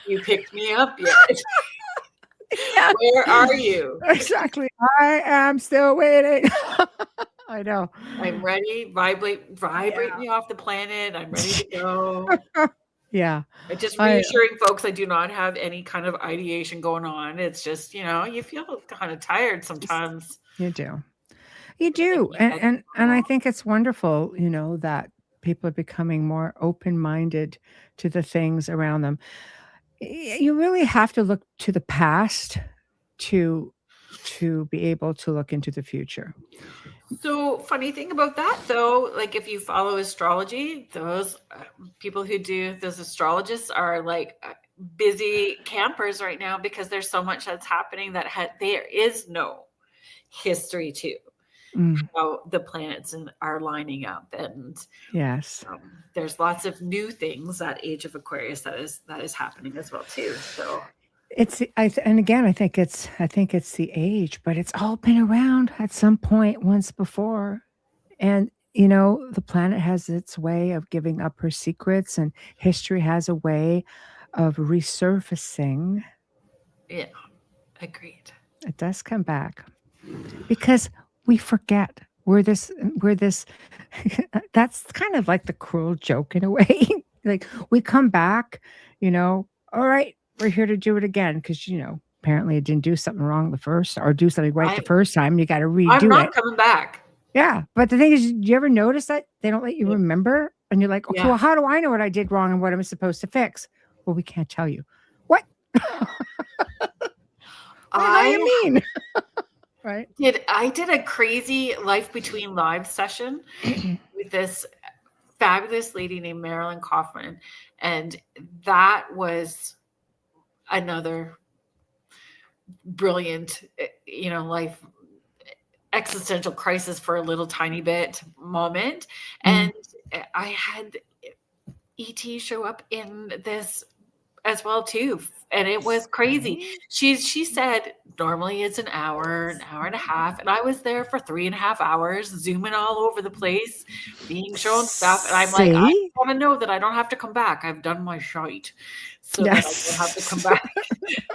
you picked me up yet? Yeah. Where are you? Exactly. I am still waiting. I know. I'm ready. Vibrate me off the planet. I'm ready to go. Yeah. Just reassuring folks I do not have any kind of ideation going on. It's just, you feel kind of tired sometimes. You do. You do. And I think it's wonderful, that people are becoming more open-minded to the things around them. You really have to look to the past to be able to look into the future. So funny thing about that though, like if you follow astrology, those people who do those astrologists are like busy campers right now because there's so much that's happening that there is no history to how the planets are lining up, and yes, there's lots of new things that age of Aquarius that is happening as well too. So and again, I think it's the age, but it's all been around at some point once before. And, the planet has its way of giving up her secrets, and history has a way of resurfacing. Yeah, agreed. It does come back because we forget. We're this, that's kind of like the cruel joke in a way. Like we come back, all right, we're here to do it again because apparently it didn't do something wrong the first or do something right the first time. You got to redo it. I'm not coming back. Yeah, but the thing is, do you ever notice that they don't let you remember? And you're like, okay, well, how do I know what I did wrong and what I'm supposed to fix? Well, we can't tell you. What? What do you mean? Right? I did a crazy Life Between Lives session with this fabulous lady named Marilyn Kaufman, and that was another brilliant, life existential crisis for a little tiny bit moment. And I had ET show up in this as well too, and it was crazy. She said normally it's an hour and a half, and I was there for 3.5 hours, zooming all over the place, being shown stuff, and I'm like, I want to know that I don't have to come back. I've done my shite, so that I don't have to come back.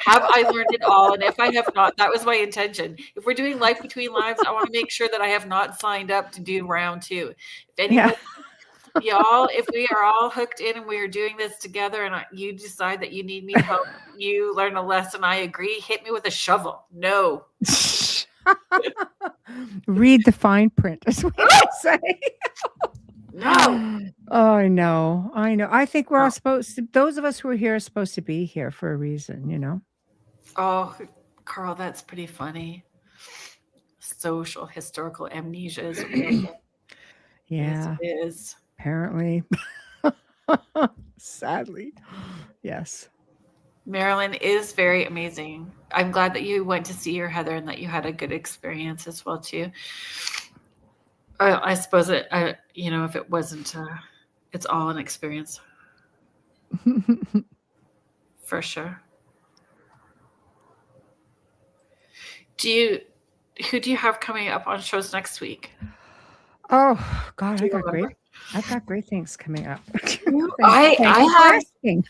Have I learned it all? And if I have not, that was my intention. If we're doing Life Between Lives, I want to make sure that I have not signed up to do round 2. If anyone y'all, if we are all hooked in and we are doing this together and you decide that you need me to help you learn a lesson, I agree. Hit me with a shovel. No. Read the fine print, is what I say. No. Oh, I know. I think we're all supposed to, those of us who are here are supposed to be here for a reason, Oh, Carl, that's pretty funny. Social historical amnesia is real. Yeah. Yes, it is. Apparently. Sadly. Yes. Marilyn is very amazing. I'm glad that you went to see your Heather and that you had a good experience as well too. I suppose if it wasn't, it's all an experience. For sure. Who do you have coming up on shows next week? Oh God, I've got great things coming up. I have. Do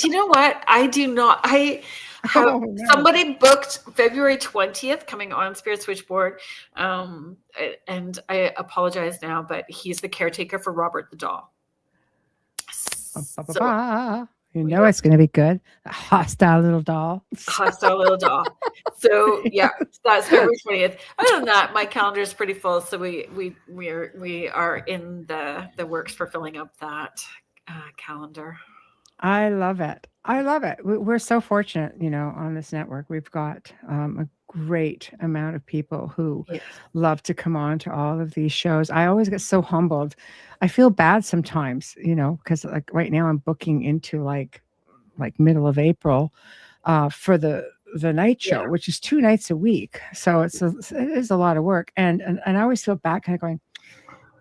you know what? I do not. I have somebody booked February 20th coming on Spirit Switchboard, and I apologize now, but he's the caretaker for Robert the Doll. So, it's going to be good. A hostile little doll. Hostile little doll. So that's February 20th. Other than that, my calendar is pretty full. So we are in the works for filling up that calendar. I love it. We're so fortunate, on this network. We've got a great amount of people who love to come on to all of these shows. I always get so humbled. I feel bad sometimes, because like right now I'm booking into like middle of April for the night show, which is 2 nights a week. So it is a lot of work. And I always feel bad kind of going,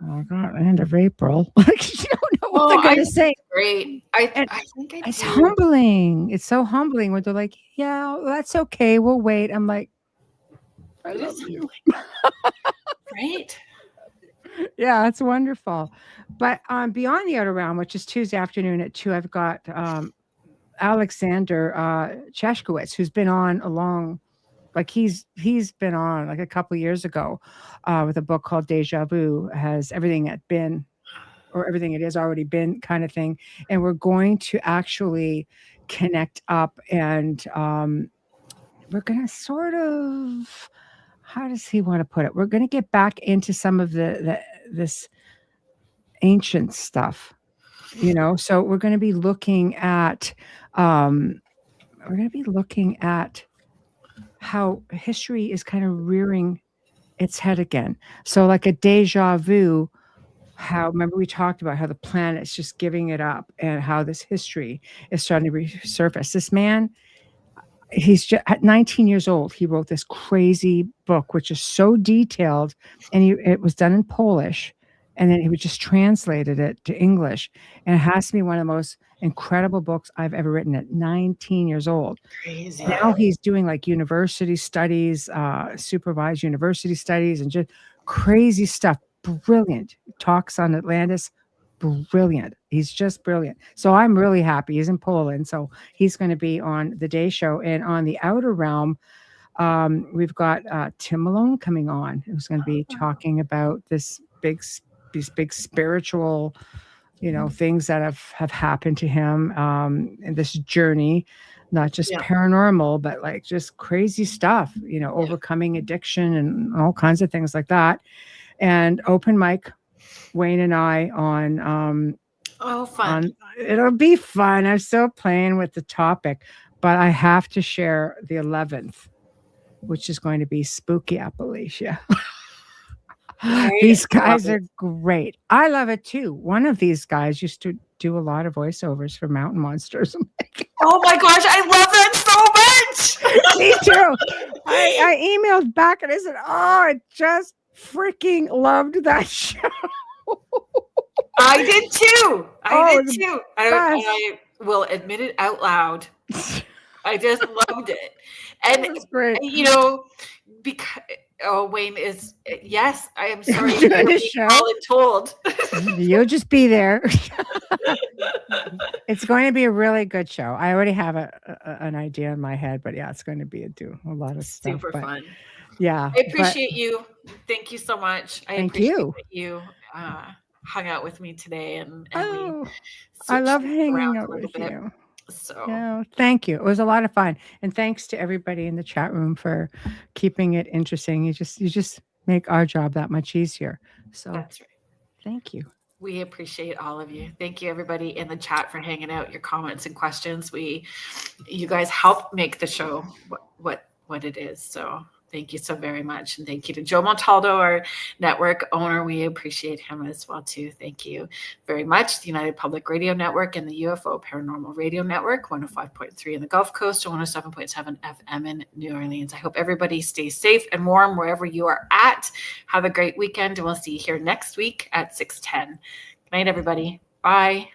Oh God, end of April. Like you don't know what Oh, they're I gonna think say. it's great. And I think I it's do. humbling. It's so humbling when they're like, "Yeah, well, that's okay. We'll wait." I'm like, "I It love is you." right. Yeah, it's wonderful. But beyond the outer realm, which is Tuesday afternoon at 2, I've got Alexander Cheshkowitz, who's been on along, like he's been on like a couple years ago with a book called Deja Vu, has everything that been or everything it has already been kind of thing. And we're going to actually connect up and we're going to sort of, how does he want to put it? We're going to get back into some of this ancient stuff, so we're going to be looking at um we're going to be looking at how history is kind of rearing its head again. So like a deja vu, how remember we talked about how the planet's just giving it up and how this history is starting to resurface. This man, he's just at 19 years old, he wrote this crazy book which is so detailed, and it was done in Polish, and then he would just translated it to English, and it has to be one of the most incredible books I've ever written at 19 years old. Crazy. Now he's doing like university studies, supervised university studies, and just crazy stuff. Brilliant. Talks on Atlantis. Brilliant. He's just brilliant. So I'm really happy. He's in Poland. So he's going to be on the day show. And on the outer realm, we've got Tim Malone coming on, who's going to be talking about these big spiritual, things that have happened to him in this journey, not just Yeah. paranormal, but like just crazy stuff, overcoming addiction and all kinds of things like that. And open mic, Wayne and I Oh, fun. it'll be fun. I'm still playing with the topic, but I have to share the 11th, which is going to be Spooky Appalachia. These guys are great. I love it too. One of these guys used to do a lot of voiceovers for Mountain Monsters. Oh my gosh, I love that so much. Me too. I emailed back and I said, "Oh, I just freaking loved that show." I did too. Oh, I will admit it out loud. I just loved it. And It was great. Because Wayne is, yes, I am sorry. Doing the show. Told. You'll just be there. It's going to be a really good show. I already have an idea in my head, but yeah, it's going to be a lot of stuff. Super fun. Yeah. I appreciate you. Thank you so much. Thank you. That you hung out with me today, and I love hanging out with you. So yeah, thank you. It was a lot of fun, and thanks to everybody in the chat room for keeping it interesting. You just make our job that much easier. So that's right. Thank you. We appreciate all of you. Thank you, everybody in the chat, for hanging out, your comments and questions. You guys help make the show what it is. So thank you so very much. And thank you to Joe Montaldo, our network owner. We appreciate him as well, too. Thank you very much. The United Public Radio Network and the UFO Paranormal Radio Network, 105.3 in the Gulf Coast and 107.7 FM in New Orleans. I hope everybody stays safe and warm wherever you are at. Have a great weekend, and we'll see you here next week at 6:10. Good night, everybody. Bye.